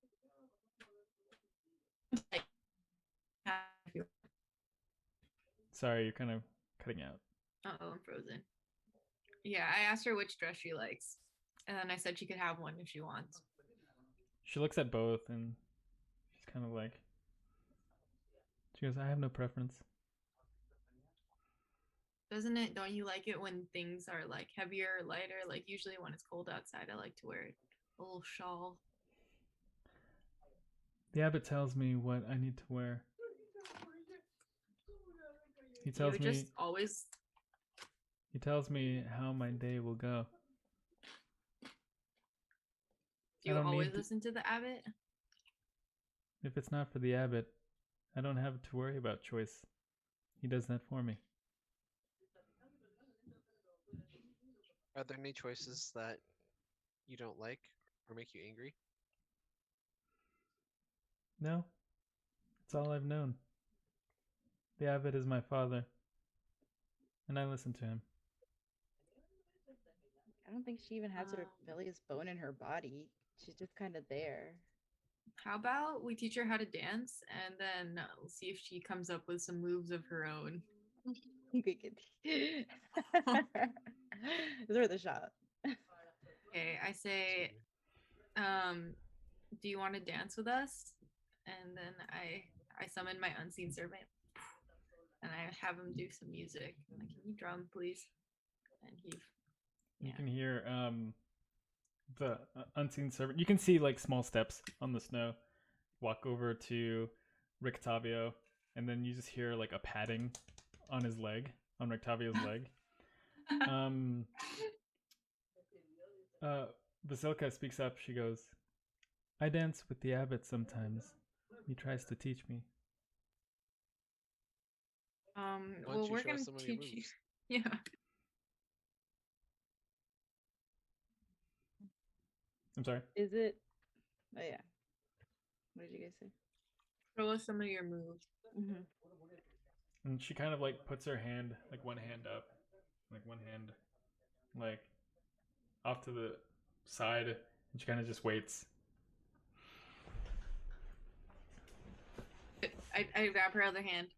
Sorry, you're kind of cutting out. Uh-oh, I'm frozen. Yeah, I asked her which dress she likes, and then I said she could have one if she wants. She looks at both and she's kind of like, she goes, I have no preference. Doesn't it? Don't you like it when things are like heavier or lighter? Like usually when it's cold outside, I like to wear a little shawl. The abbot tells me what I need to wear. He tells You me just always. he tells me how my day will go. Do you don't always need to- listen to the abbot? If it's not for the abbot, I don't have to worry about choice. He does that for me. Are there any choices that you don't like or make you angry? No, it's all I've known. The abbot is my father, and I listen to him. I don't think she even has a rebellious bone in her body. She's just kind of there. How about we teach her how to dance, and then we'll see if she comes up with some moves of her own. It's worth a shot. Okay, I say, do you want to dance with us? And then I summon my unseen servant, and I have him do some music. I'm like, can you drum, please? And he, You can hear the unseen servant. You can see like small steps on the snow. Walk over to Rictavio, and then you just hear like a padding on his leg, on Rictavio's leg. Vasilka speaks up. She goes, I dance with the abbot sometimes. He tries to teach me. Why don't well, you we're show gonna us some of your teach you. moves? Yeah. I'm sorry. Is it? Oh yeah. What did you guys say? Show us some of your moves. Mm-hmm. And she kind of like puts her hand, like one hand up, like one hand, like off to the side, and she kind of just waits. I grab her other hand,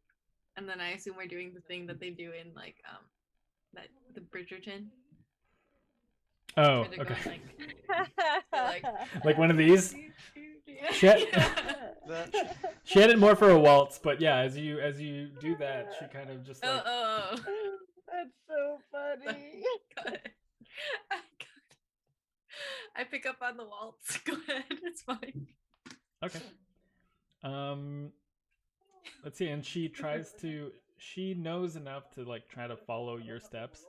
and then I assume we're doing the thing that they do in like that the Bridgerton. Oh, Where they're okay. going, like, Like one of these. Yeah. Shit. That- She had it more for a waltz, but yeah, as you do that, she kind of just like Oh. That's so funny. Got it. I pick up on the waltz. Go ahead. It's fine. okay. Let's see, and she tries to. She knows enough to like try to follow your steps.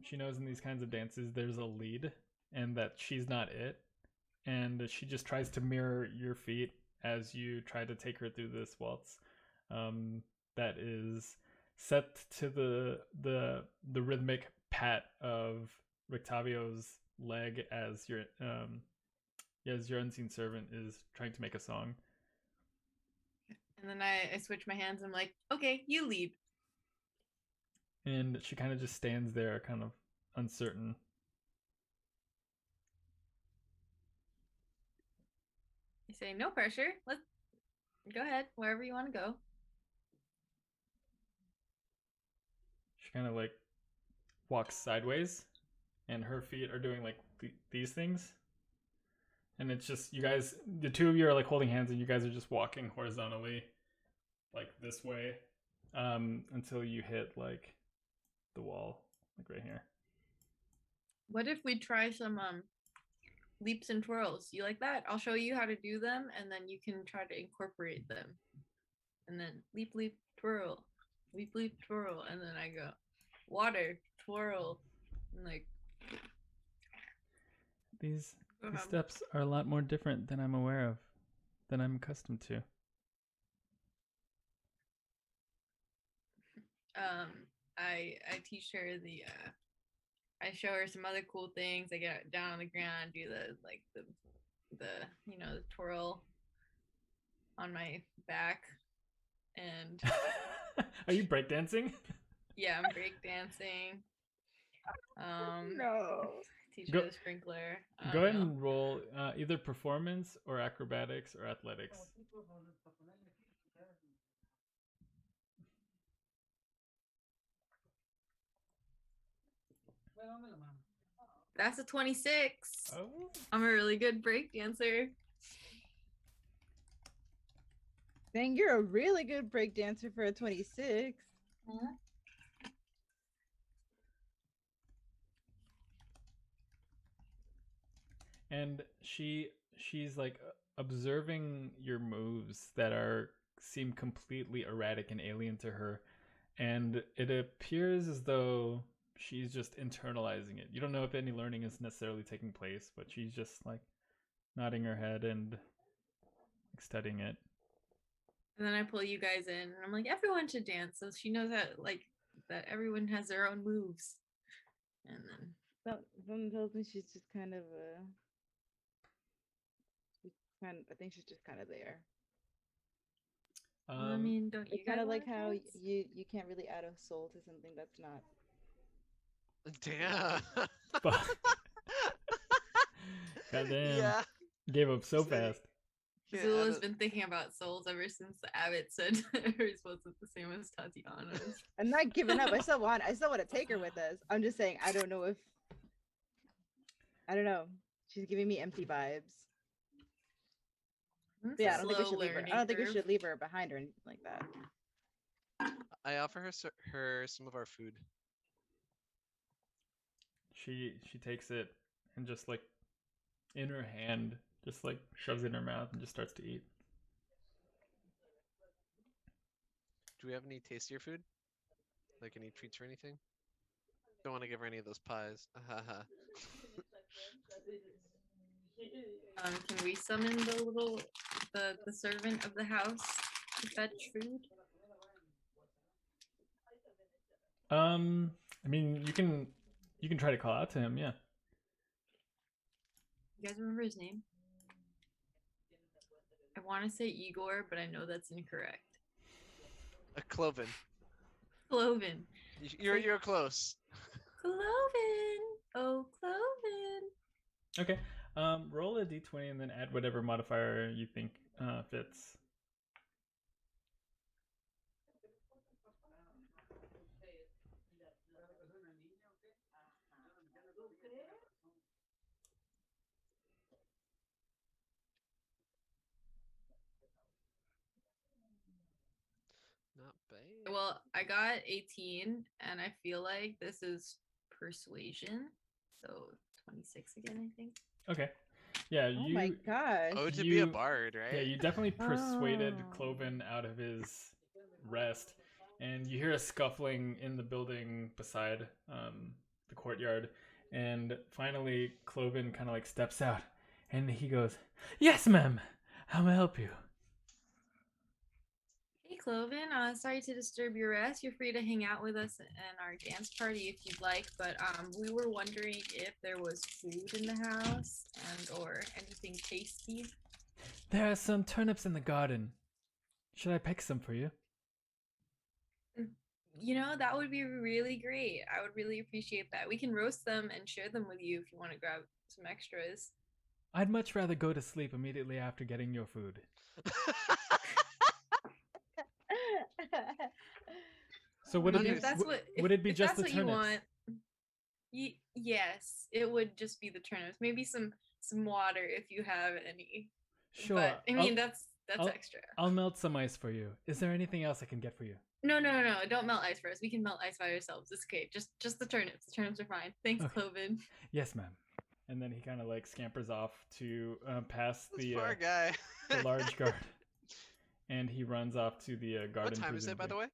She knows in these kinds of dances there's a lead, and that she's not it, and she just tries to mirror your feet as you try to take her through this waltz. That is set to the rhythmic pat of Rictavio's leg as your unseen servant is trying to make a song. And then I switch my hands. I'm like, okay, you lead. And she kind of just stands there, kind of uncertain. I say, no pressure. Let's go ahead, wherever you want to go. She kind of like walks sideways, and her feet are doing like these things. And it's just you guys, the two of you are like holding hands, and you guys are just walking horizontally, like this way, until you hit like the wall, like right here. What if we try some leaps and twirls? You like that? I'll show you how to do them, and then you can try to incorporate them. And then leap, leap, twirl, leap, leap, twirl, and then I go water, twirl, and like These go ahead. steps are a lot more different than I'm aware of, than I'm accustomed to. I teach her I show her some other cool things. I get down on the ground, do the the twirl on my back, and Are you breakdancing? yeah, I'm breakdancing. No. Teach Go- her the sprinkler. I Go don't ahead know. and roll either performance or acrobatics or athletics. That's a 26. Oh. I'm a really good break dancer. Dang, you're a really good break dancer for a 26. And she's like observing your moves that seem completely erratic and alien to her, and it appears as though she's just internalizing it. You don't know if any learning is necessarily taking place, but she's just like nodding her head and like, studying it. And then I pull you guys in, and I'm like, everyone should dance, so she knows that that everyone has their own moves. And then Something tells me she's just kind of I think she's just kind of there. I mean, don't you It's kind guys of like wanna how dance? you can't really add a soul to something that's not. Damn. Fuck. Goddamn. Yeah. Gave up so Say- fast. Can't Zula's add been thinking about souls ever since the Abbot said hers wasn't the same as Tatiana's. I'm not giving up. I still want to take her with us. I'm just saying I don't know if. I don't know. She's giving me empty vibes. It's Yeah, a I don't think we slow should leave her. I learning don't think we curve. should leave her behind or anything like that. I offer her some of our food. She takes it and just like in her hand, just like shoves it in her mouth and just starts to eat. Do we have any tastier food? Like any treats or anything? Don't want to give her any of those pies. Can we summon the servant of the house to fetch food? I mean, you can try to call out to him, yeah. You guys remember his name? I want to say Igor, but I know that's incorrect. A Clovin. Clovin. You're close. Clovin. Oh, Clovin. Okay. Roll a d20 and then add whatever modifier you think fits. Not bad. Well, I got 18, and I feel like this is persuasion. So 26 again, I think. Okay. Yeah, Oh my gosh. Oh, to be a bard, right? Yeah, you definitely persuaded Oh. Clovin out of his rest, and you hear a scuffling in the building beside the courtyard, and finally Clovin kind of like steps out, and he goes, "Yes, ma'am. How may I help you?" Hey, Clovin. Sorry to disturb your rest. You're free to hang out with us in our dance party if you'd like, but we were wondering if there was food in the house or anything tasty. There are some turnips in the garden. Should I pick some for you? You know, that would be really great. I would really appreciate that. We can roast them and share them with you if you want to grab some extras. I'd much rather go to sleep immediately after getting your food. So would it be, If that's would it be if just that's the what turnips? you want, yes, it would just be the turnips. Maybe some water if you have any. Sure. But I mean, that's extra. I'll melt some ice for you. Is there anything else I can get for you? No. Don't melt ice for us. We can melt ice by ourselves. It's okay. Just the turnips. The turnips are fine. Thanks, Okay. Clovin. Yes, ma'am. And then he kind of like scampers off to past This the poor guy. the large guard, and he runs off to the garden. What time is it, by the way?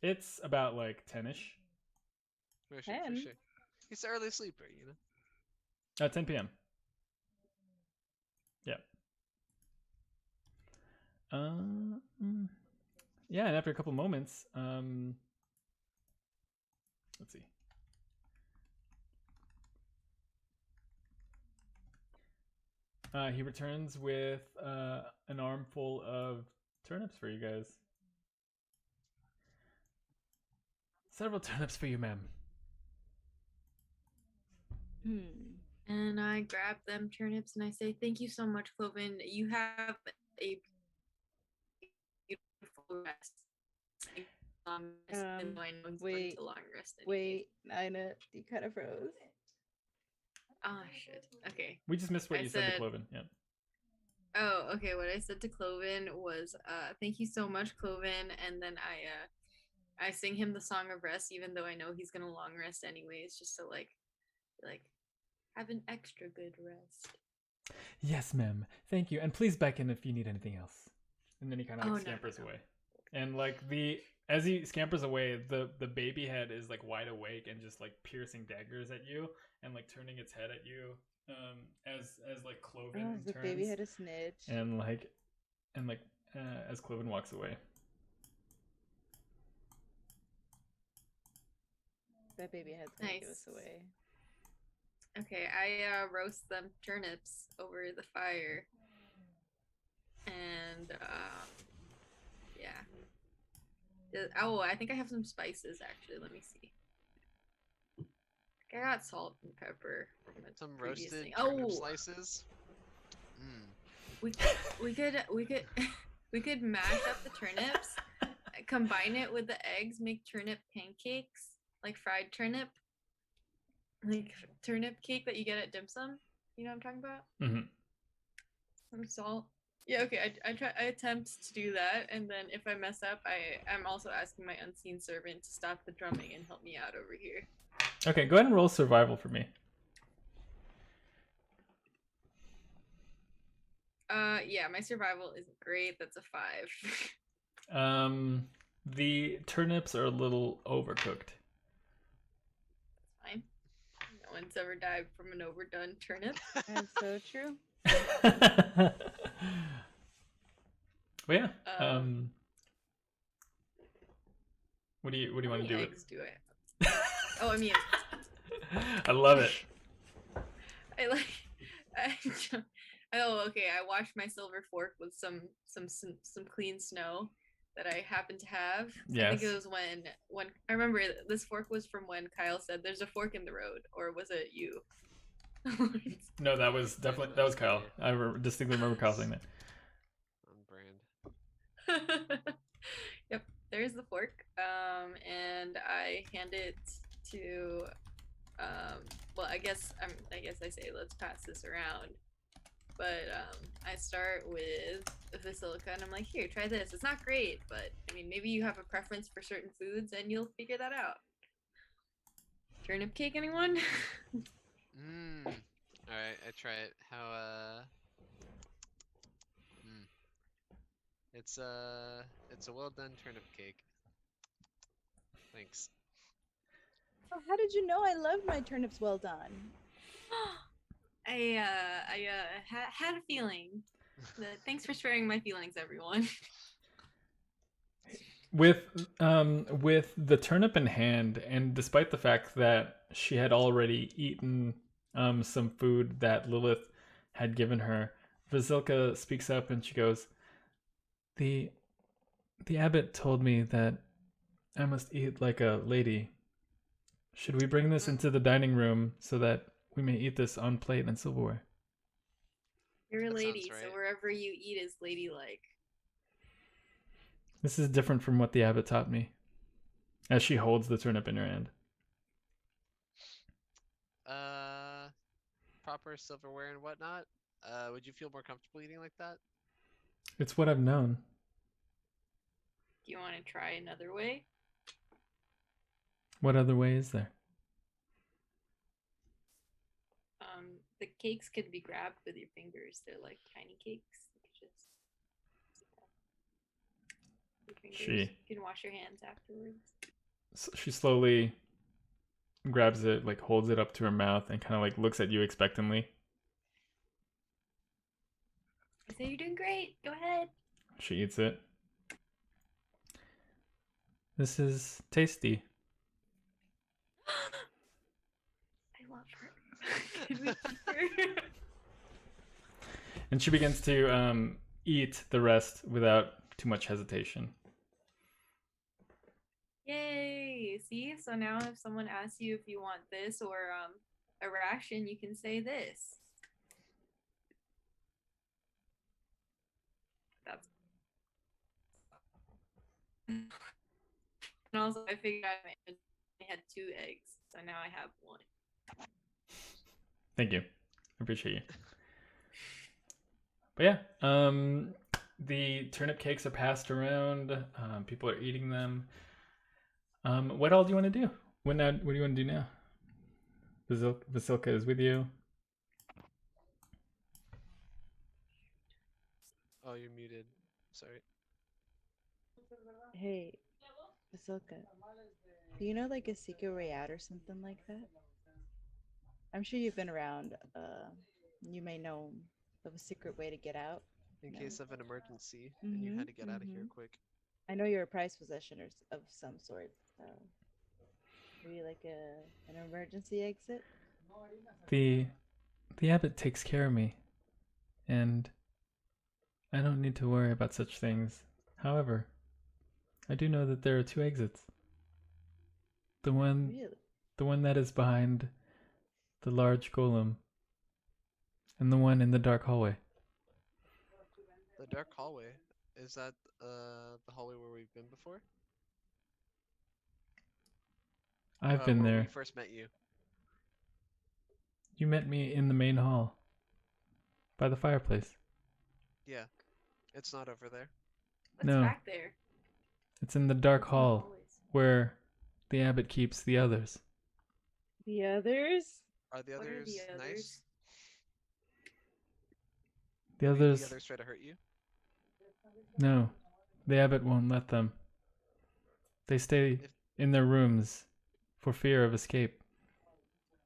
It's about like 10ish. For sure, 10? for sure. He's an early sleeper, you know. 10 p.m. Yeah. Yeah, and after a couple moments, let's see. He returns with an armful of turnips for you guys. Several turnips for you, ma'am. And I grab them turnips and I say, "Thank you so much, Clovin. You have a beautiful rest." Even though I know he's going to long rest anyways. Wait, Nina, you kind of froze. Oh shit. Okay. We just missed what I you said to said- Clovin. Yeah. Oh, okay. What I said to Clovin was, "Thank you so much, Clovin," and then I sing him the song of rest, even though I know he's gonna long rest anyways, just to like have an extra good rest. Yes, ma'am. Thank you. And please back in if you need anything else. And then he kind of like scampers away. And like as he scampers away, the baby head is like wide awake and just like piercing daggers at you and like turning its head at you. As like Clovin The turns. baby had a snitch. And as Clovin walks away. That baby head's gonna give us Nice. away. Okay, I roast them turnips over the fire, and yeah. Oh, I think I have some spices actually. Let me see. I got salt and pepper. From a Some previous roasted thing. turnip slices. We could mash up the turnips, combine it with the eggs, make turnip pancakes, like fried turnip, like turnip cake that you get at dim sum. You know what I'm talking about? Mm-hmm. Some salt. Yeah, okay. I attempt to do that, and then if I mess up, I'm also asking my unseen servant to stop the drumming and help me out over here. Okay, go ahead and roll survival for me. Yeah, my survival isn't great. That's a 5. The turnips are a little overcooked. Fine. No one's ever died from an overdone turnip. That's so true. Well, yeah. What do you How want to many do? eggs do I have? Oh, I mean, I love it. Oh, okay. I washed my silver fork with some clean snow that I happened to have. I think it Yes. was when I remember this fork was from when Kyle said there's a fork in the road, or was it you? No, that was definitely that was Kyle. I distinctly remember Kyle saying that. On brand. Yep, there's the fork. And I hand it to well, I guess I say let's pass this around. But I start with Vasilka and I'm like, here, try this. It's not great, but I mean, maybe you have a preference for certain foods and you'll figure that out. Turnip cake, anyone? Alright, I try it. How it's a well done turnip cake. Thanks. Oh, how did you know I loved my turnips well done? I had a feeling. Thanks for sharing my feelings, everyone. With the turnip in hand, and despite the fact that she had already eaten some food that Lilith had given her, Vasilka speaks up and she goes, The abbot told me that I must eat like a lady. Should we bring this into the dining room so that we may eat this on plate and silverware? You're a That lady, sounds so right. wherever you eat is ladylike. This is different from what the abbot taught me. As she holds the turnip in her hand. Proper silverware and whatnot. Would you feel more comfortable eating like that? It's what I've known. Do you want to try another way? What other way is there? The cakes could be grabbed with your fingers. They're like tiny cakes. You She You can wash your hands afterwards. she slowly grabs it, like holds it up to her mouth, and kind of like looks at you expectantly. I say you're doing great. Go ahead. She eats it. This is tasty. I love her. Can we keep her? And she begins to eat the rest without too much hesitation. Yay! See, so now if someone asks you if you want this or a ration, you can say this. That's. And also, I figured out I had 2 eggs, so now I have 1. Thank you. I appreciate you. But yeah, the turnip cakes are passed around. People are eating them. What all do you want to do? What do you want to do now? Vasilka is with you. Oh, you're muted. Sorry. Hey, Vasilka, do you know like a secret way out or something like that? I'm sure you've been around. You may know of a secret way to get out. In No. case of an emergency and you had to get out of here quick. I know you're a prized possession of some sort. So maybe like an emergency exit. The abbot takes care of me, and I don't need to worry about such things. However, I do know that there are 2 exits. The one that is behind the large golem, and the one in the dark hallway. The dark hallway? Is that the hallway where we've been before? I've been where there. we first met you. You met me in the main hall, by the fireplace. Yeah. It's not over there. What's No. back there? It's in the dark What's in the hall, hallways? where the abbot keeps the others. The others? Are the What are others the nice? others? The Did others, the others try to hurt you? no. The abbot won't let them. They stay in their rooms for fear of escape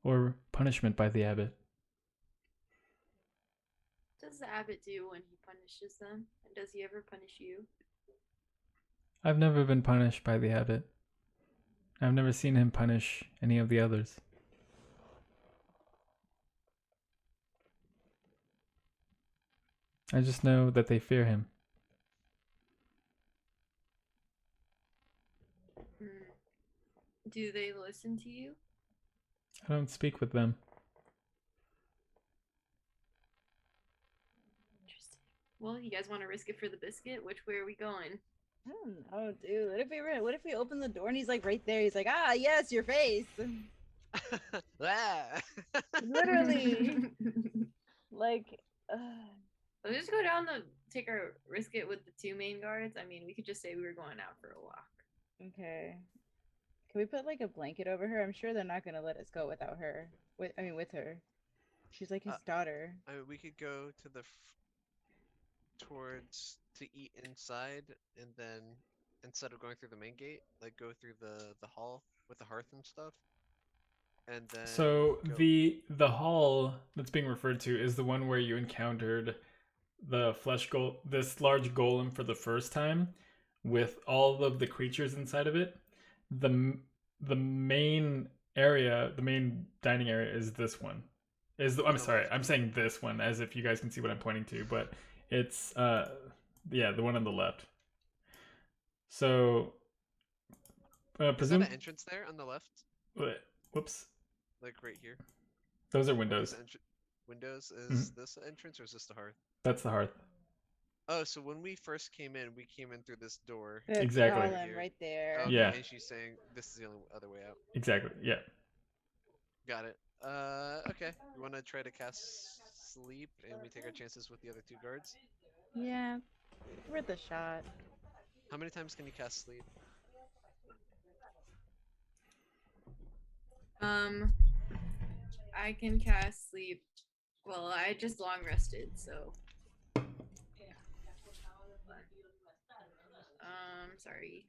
or punishment by the abbot. What does the abbot do when he punishes them? And does he ever punish you? I've never been punished by the abbot. I've never seen him punish any of the others. I just know that they fear him. Do they listen to you? I don't speak with them. Interesting. Well, you guys want to risk it for the biscuit? Which way are we going? I don't know, dude. What if we open the door and he's like right there? He's like, ah, yes, your face. Ah. Literally. Like, Let's just go down take our risk it with the 2 main guards. I mean, we could just say we were going out for a walk. okay. Can we put like a blanket over her? I'm sure they're not gonna let us go without her. With her. She's like his daughter. I mean, we could go to the towards to eat inside, and then instead of going through the main gate, like go through the hall with the hearth and stuff. And then So the hall that's being referred to is the one where you encountered the this large golem for the first time, with all of the creatures inside of it. The main area, the main dining area, is this one. I'm sorry, I'm saying this one as if you guys can see what I'm pointing to, but it's the one on the left. So is that an entrance there on the left? Whoops. Like right here. Those are windows. Windows is this the entrance or is this the hearth? That's the hearth. Oh, so when we first came in, we came in through this door. Exactly. Right there. Okay, Yeah. and she's saying this is the only other way out. Exactly. Yeah. Got it. Okay. You want to try to cast sleep, and we take our chances with the other 2 guards? Yeah. Worth a shot. How many times can you cast sleep? I can cast sleep. Well, I just long rested, so. Sorry.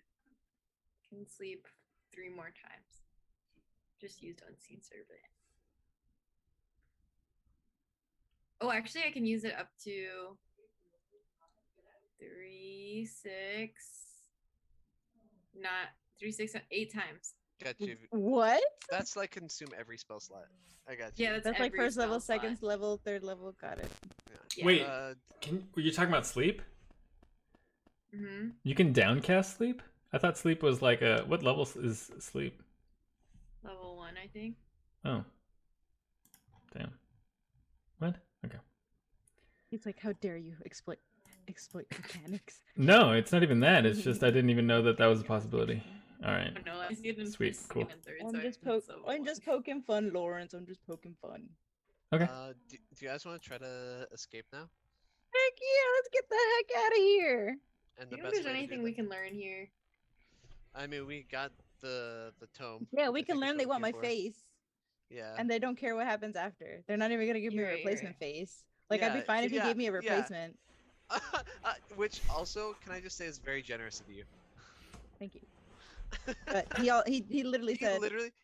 Can sleep 3 more times. Just used Unseen Servant. Oh, actually, I can use it up to 3, 6, not 3, 6, 8 times. Got you. What? That's like consume every spell slot. I got you. Yeah, That's like every first level, spell second slot. level, third level. Got it. Yeah. Wait, were you talking about sleep? Mm-hmm. You can downcast sleep? I thought sleep was like what level is sleep? Level 1, I think. Oh. Damn. What? Okay. He's like, how dare you exploit mechanics? No, it's not even that. It's just I didn't even know that was a possibility. All right. Oh, no, I see it in Sweet, first, cool. second, and third, so I'm just poking fun, Lawrence. I'm just poking fun. Okay. Do you guys want to try to escape now? Heck yeah, let's get the heck out of here. And Do the you think best there's way to anything do we that, can learn here? I mean, we got the tome. Yeah, which we I can think is learn what they we want my came for. face. Yeah. And they don't care what happens after. They're not even gonna give me a You're right, you're replacement right. face. Like, I'd be fine if you gave me a replacement. Which also, can I just say, is very generous of you. Thank you. But he literally said,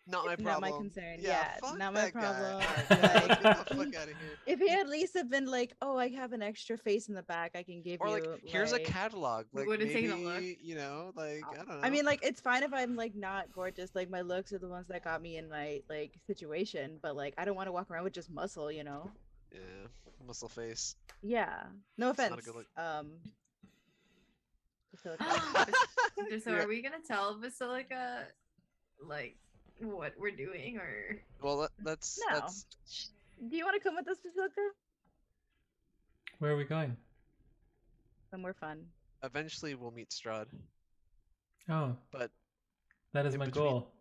not my "It's problem. not my concern." Yeah, Yeah, fuck not my that guy. problem. Alright, yeah, Like, get the fuck out of here. if he at least have been like, "Oh, I have an extra face in the back, I can give Or you." like, here's a catalog. We Like would've maybe taken a look. you know, like I don't know. I mean, like, it's fine if I'm like not gorgeous. Like, my looks are the ones that got me in my like situation. But like, I don't want to walk around with just muscle, you know? Yeah, muscle face. Yeah. No It's not a offense. good look. Vasilka. So are we gonna tell Vasilka, like, what we're doing, or? Well, let's. No. Do you want to come with us, Vasilka? Where are we going? Somewhere fun. Eventually, we'll meet Strahd. Oh, But that is in my between- goal.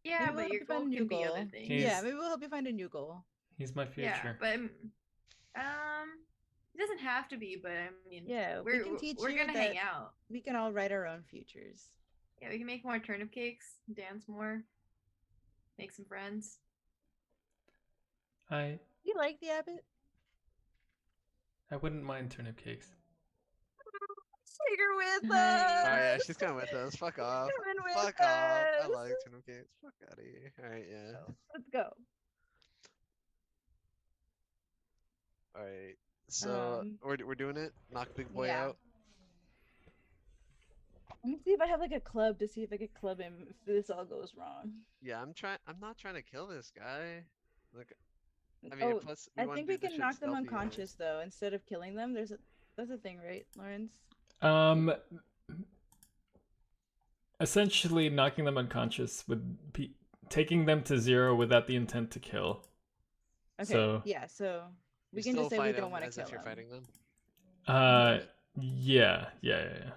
Yeah, Maybe we'll but help your you find goal a new can be other goal. things. Yeah, maybe we'll help you find a new goal. He's my future. Yeah, but it doesn't have to be. But I mean, Yeah, we can teach we're you gonna hang that out. we can all write our own futures. Yeah, we can make more turnip cakes, dance more, make some friends. I You like the Abbot? wouldn't mind turnip cakes. Take her with Oh us. yeah, she's coming with us. Fuck off. Coming with Fuck off. I us. like turnip cakes. Fuck out of here. Alright, yeah. Let's go. Alright. So we're doing it? Knock big boy Yeah. out. Let me see if I have like a club to see if I could club him if this all goes wrong. Yeah, I'm not trying to kill this guy. Like I mean, Oh, plus we I want think to we do this can shit knock them stealthy anyways. unconscious though instead of killing them. That's a thing, right, Lawrence? Um, essentially knocking them unconscious would be taking them to 0 without the intent to kill. Okay. So, yeah. So You we can still just say we fight don't them want to as kill if you're them. fighting them. yeah. Gotcha,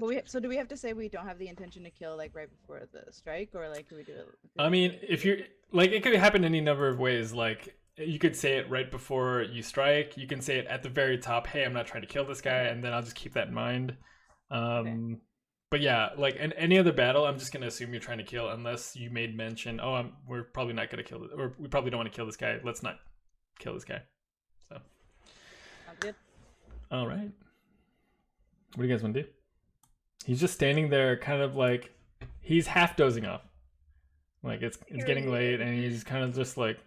But gotcha. so do we have to say we don't have the intention to kill like right before the strike, or like can we do it? I mean, if you're like, it could happen any number of ways. Like, you could say it right before you strike. You can say it at the very top. Hey, I'm not trying to kill this guy, and then I'll just keep that in mind. But yeah, like in any other battle, I'm just gonna assume you're trying to kill, unless you made mention. Oh, we're probably not gonna kill this, or we probably don't want to kill this guy. Let's not kill this guy. So. Sounds good. All right. What do you guys want to do? He's just standing there, kind of like he's half dozing off. Like it's getting late, and he's kind of just like.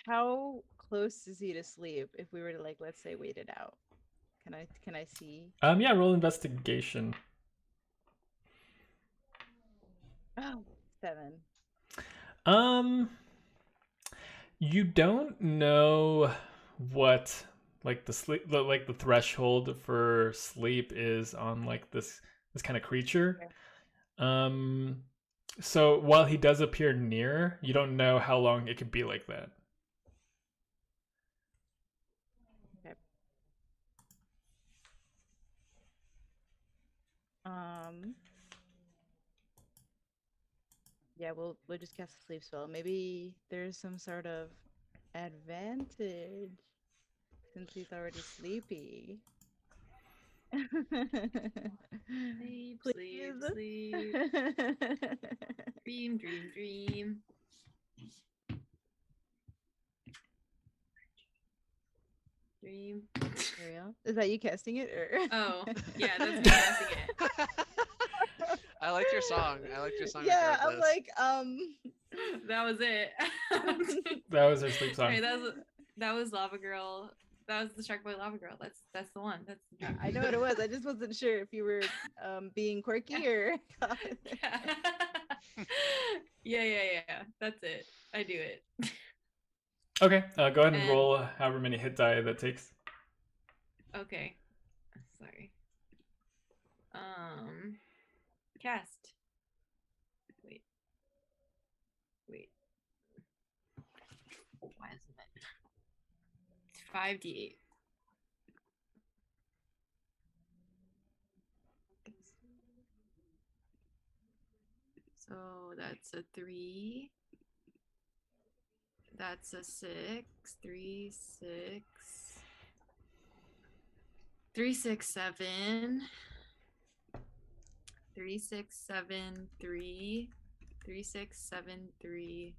How close is he to sleep? If we were to like, let's say, wait it out, can I see? Yeah, roll investigation. Oh, 7. You don't know what like the sleep, like the threshold for sleep is on like this kind of creature. Okay. So while he does appear near, you don't know how long it could be like that. Okay. Yeah, we'll just cast a sleep spell. Maybe there's some sort of advantage since he's already sleepy. Sleep, Please. sleep, sleep. Dream, dream, dream. Dream. Arielle? Is that you casting it? Or? Oh, yeah, that's me casting it. I like your song. I like your song. Yeah, I'm regardless. like, That was it. That was her sleep song. Sorry, that was Lava Girl. That was the Shark Boy Lava Girl. That's the one. That's the dream. I know what it was. I just wasn't sure if you were being quirky or. Yeah. That's it. I do it. Okay, go ahead and And- roll however many hit die that takes. Okay. Sorry. Cast. Wait. Why isn't it? It's 5d8. So that's a 3. That's a 6. 3, 6. 3, 6, 7. 3, 6, 7, 3. 3, 6, 7, 3,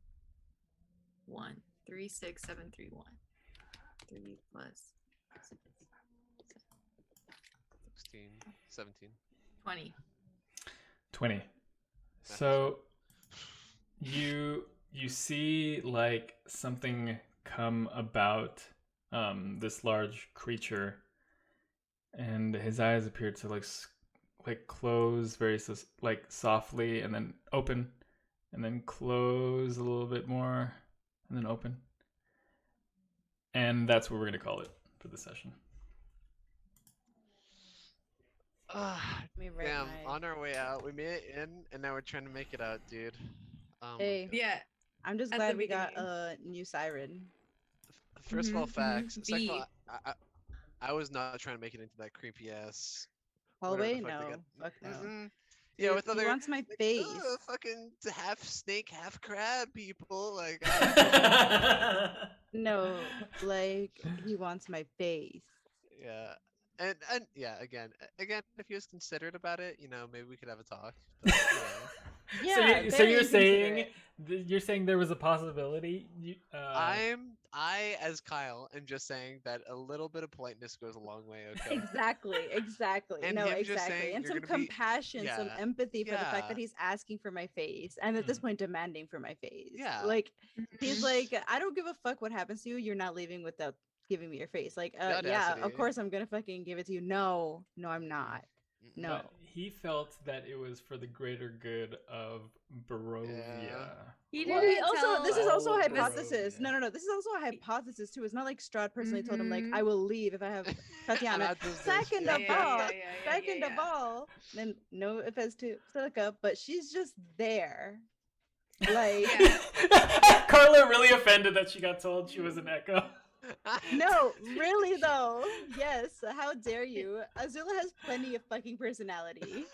1. 3, 6, 7, 3, 1. 3 plus 16, 17. 20. 20. So you see like something come about this large creature, and his eyes appear to like close very like softly, and then open, and then close a little bit more, and then open. And that's what we're gonna call it for this session. Damn, on our way out, we made it in, and now we're trying to make it out, dude. Oh my Hey. God. Yeah. I'm just At glad the we got beginning. a new siren. First of all, Mhm, mhm. facts. Second of B. all, I was not trying to make it into that creepy ass Hallway? whatever the fuck they No. got. Fuck no. Mm-mm. Yeah, Dude, with he other wants my face. fucking half snake, half crab people. Like, No, like he wants my face. yeah, and yeah, again, if he was considerate about it, maybe we could have a talk. But, Yeah. so very you're saying inconsiderate. there was a possibility. I as Kyle am just saying that a little bit of politeness goes a long way. Okay. Exactly. And No, him just exactly. saying And you're some gonna be- compassion, some yeah, empathy for the fact yeah. that he's asking for my face, and at this Mhm. point demanding for my face. Yeah. Like he's like, I don't give a fuck what happens to you. You're not leaving without giving me your face. Like, The yeah, audacity. of course I'm gonna fucking give it to you. No, I'm not. No. But he felt that it was for the greater good of Barovia. He Well, didn't he also tell this is all also a of hypothesis. Barovia. No. This is also a hypothesis too. It's not like Strahd personally told him like Mhm. I will leave if I have Tatiana. Not this Second bitch, of yeah. all, yeah, second of all, then no offense to Vasilka, but she's just there. Like Yeah. Carla really offended that she got told she was an echo. no, really though. Yes, how dare you? Azula has plenty of fucking personality.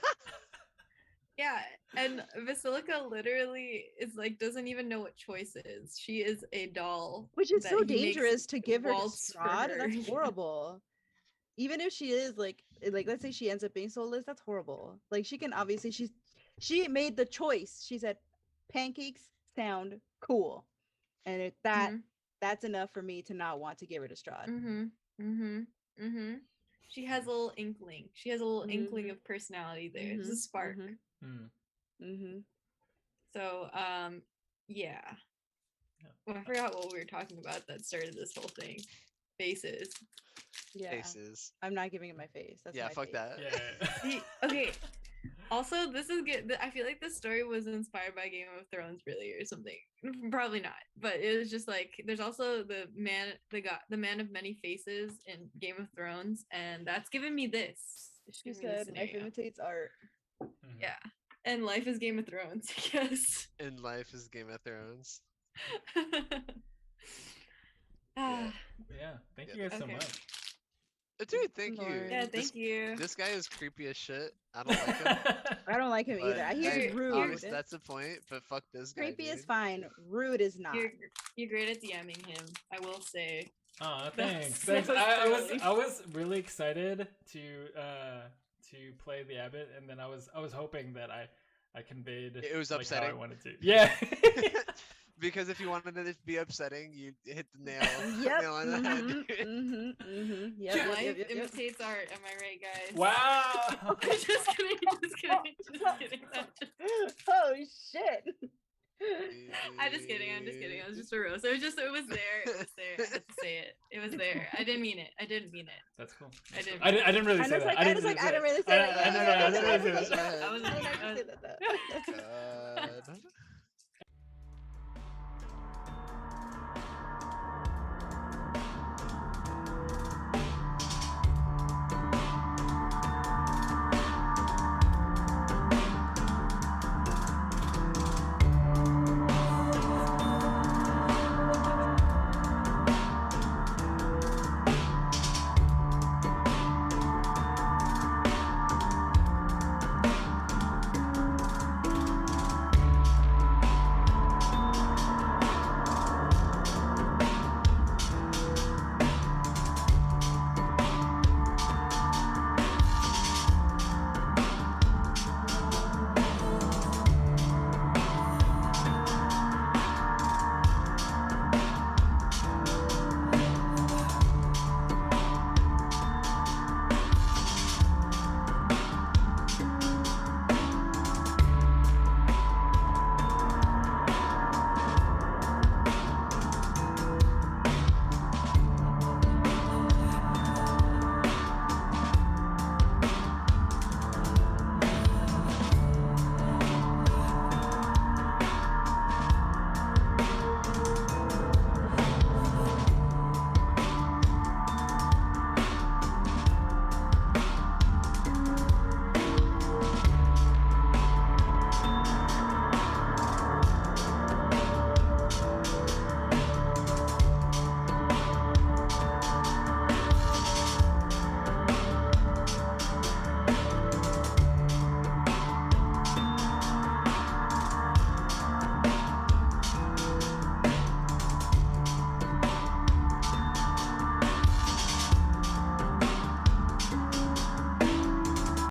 Yeah, and Vasilka literally is like doesn't even know what choice is. She is a doll, Which is that so he makes dangerous to give her to waltz for Strahd. her. That's horrible. Even if she is like let's say she ends up being soulless, that's horrible. Like she can obviously she made the choice. She said pancakes sound cool. And if that's enough for me to not want to give her to Strahd. She has a little inkling. She has a little inkling of personality there. There's a spark. So, yeah. Well, I forgot what we were talking about that started this whole thing. Faces. Yeah. Faces. I'm not giving it my face. That's Yeah, my fuck face. that. Yeah. Okay. Also, this is good. I feel like this story was inspired by Game of Thrones, really, or something. Probably not, but it was just like there's also the man of many faces in Game of Thrones, and that's given me this. It's She given me this said life scenario. imitates art. Yeah, and life is Game of Thrones, I guess. In life is Game of Thrones. Ah, Yeah. Thank you Yeah. guys so Okay. much. Dude, thank you. Lord. yeah, This- thank you. This guy is creepy as shit. I don't like him. I don't like him but, either. He's hey, rude. obviously that's the point, but fuck this guy. Creepy is dude. fine. Rude is not. You're great at DMing him, I will say. Aw, That's- thanks. that was I was really excited to play the Abbot, and then I was hoping that I conveyed It was like, how I upsetting. wanted to. Yeah. Because if you wanted it to be upsetting, you hit the nail, Yep. nail on the head. Yep. Life imitates art, am I right, guys? Wow. Just kidding. Oh shit. I'm just kidding. It was just a roast. It was there. I had to say it. It was there. I didn't mean it. That's cool. I didn't- I didn't really And say it's that. like I didn't really say that. I didn't really say that. I I was I didn't actually say that though. God.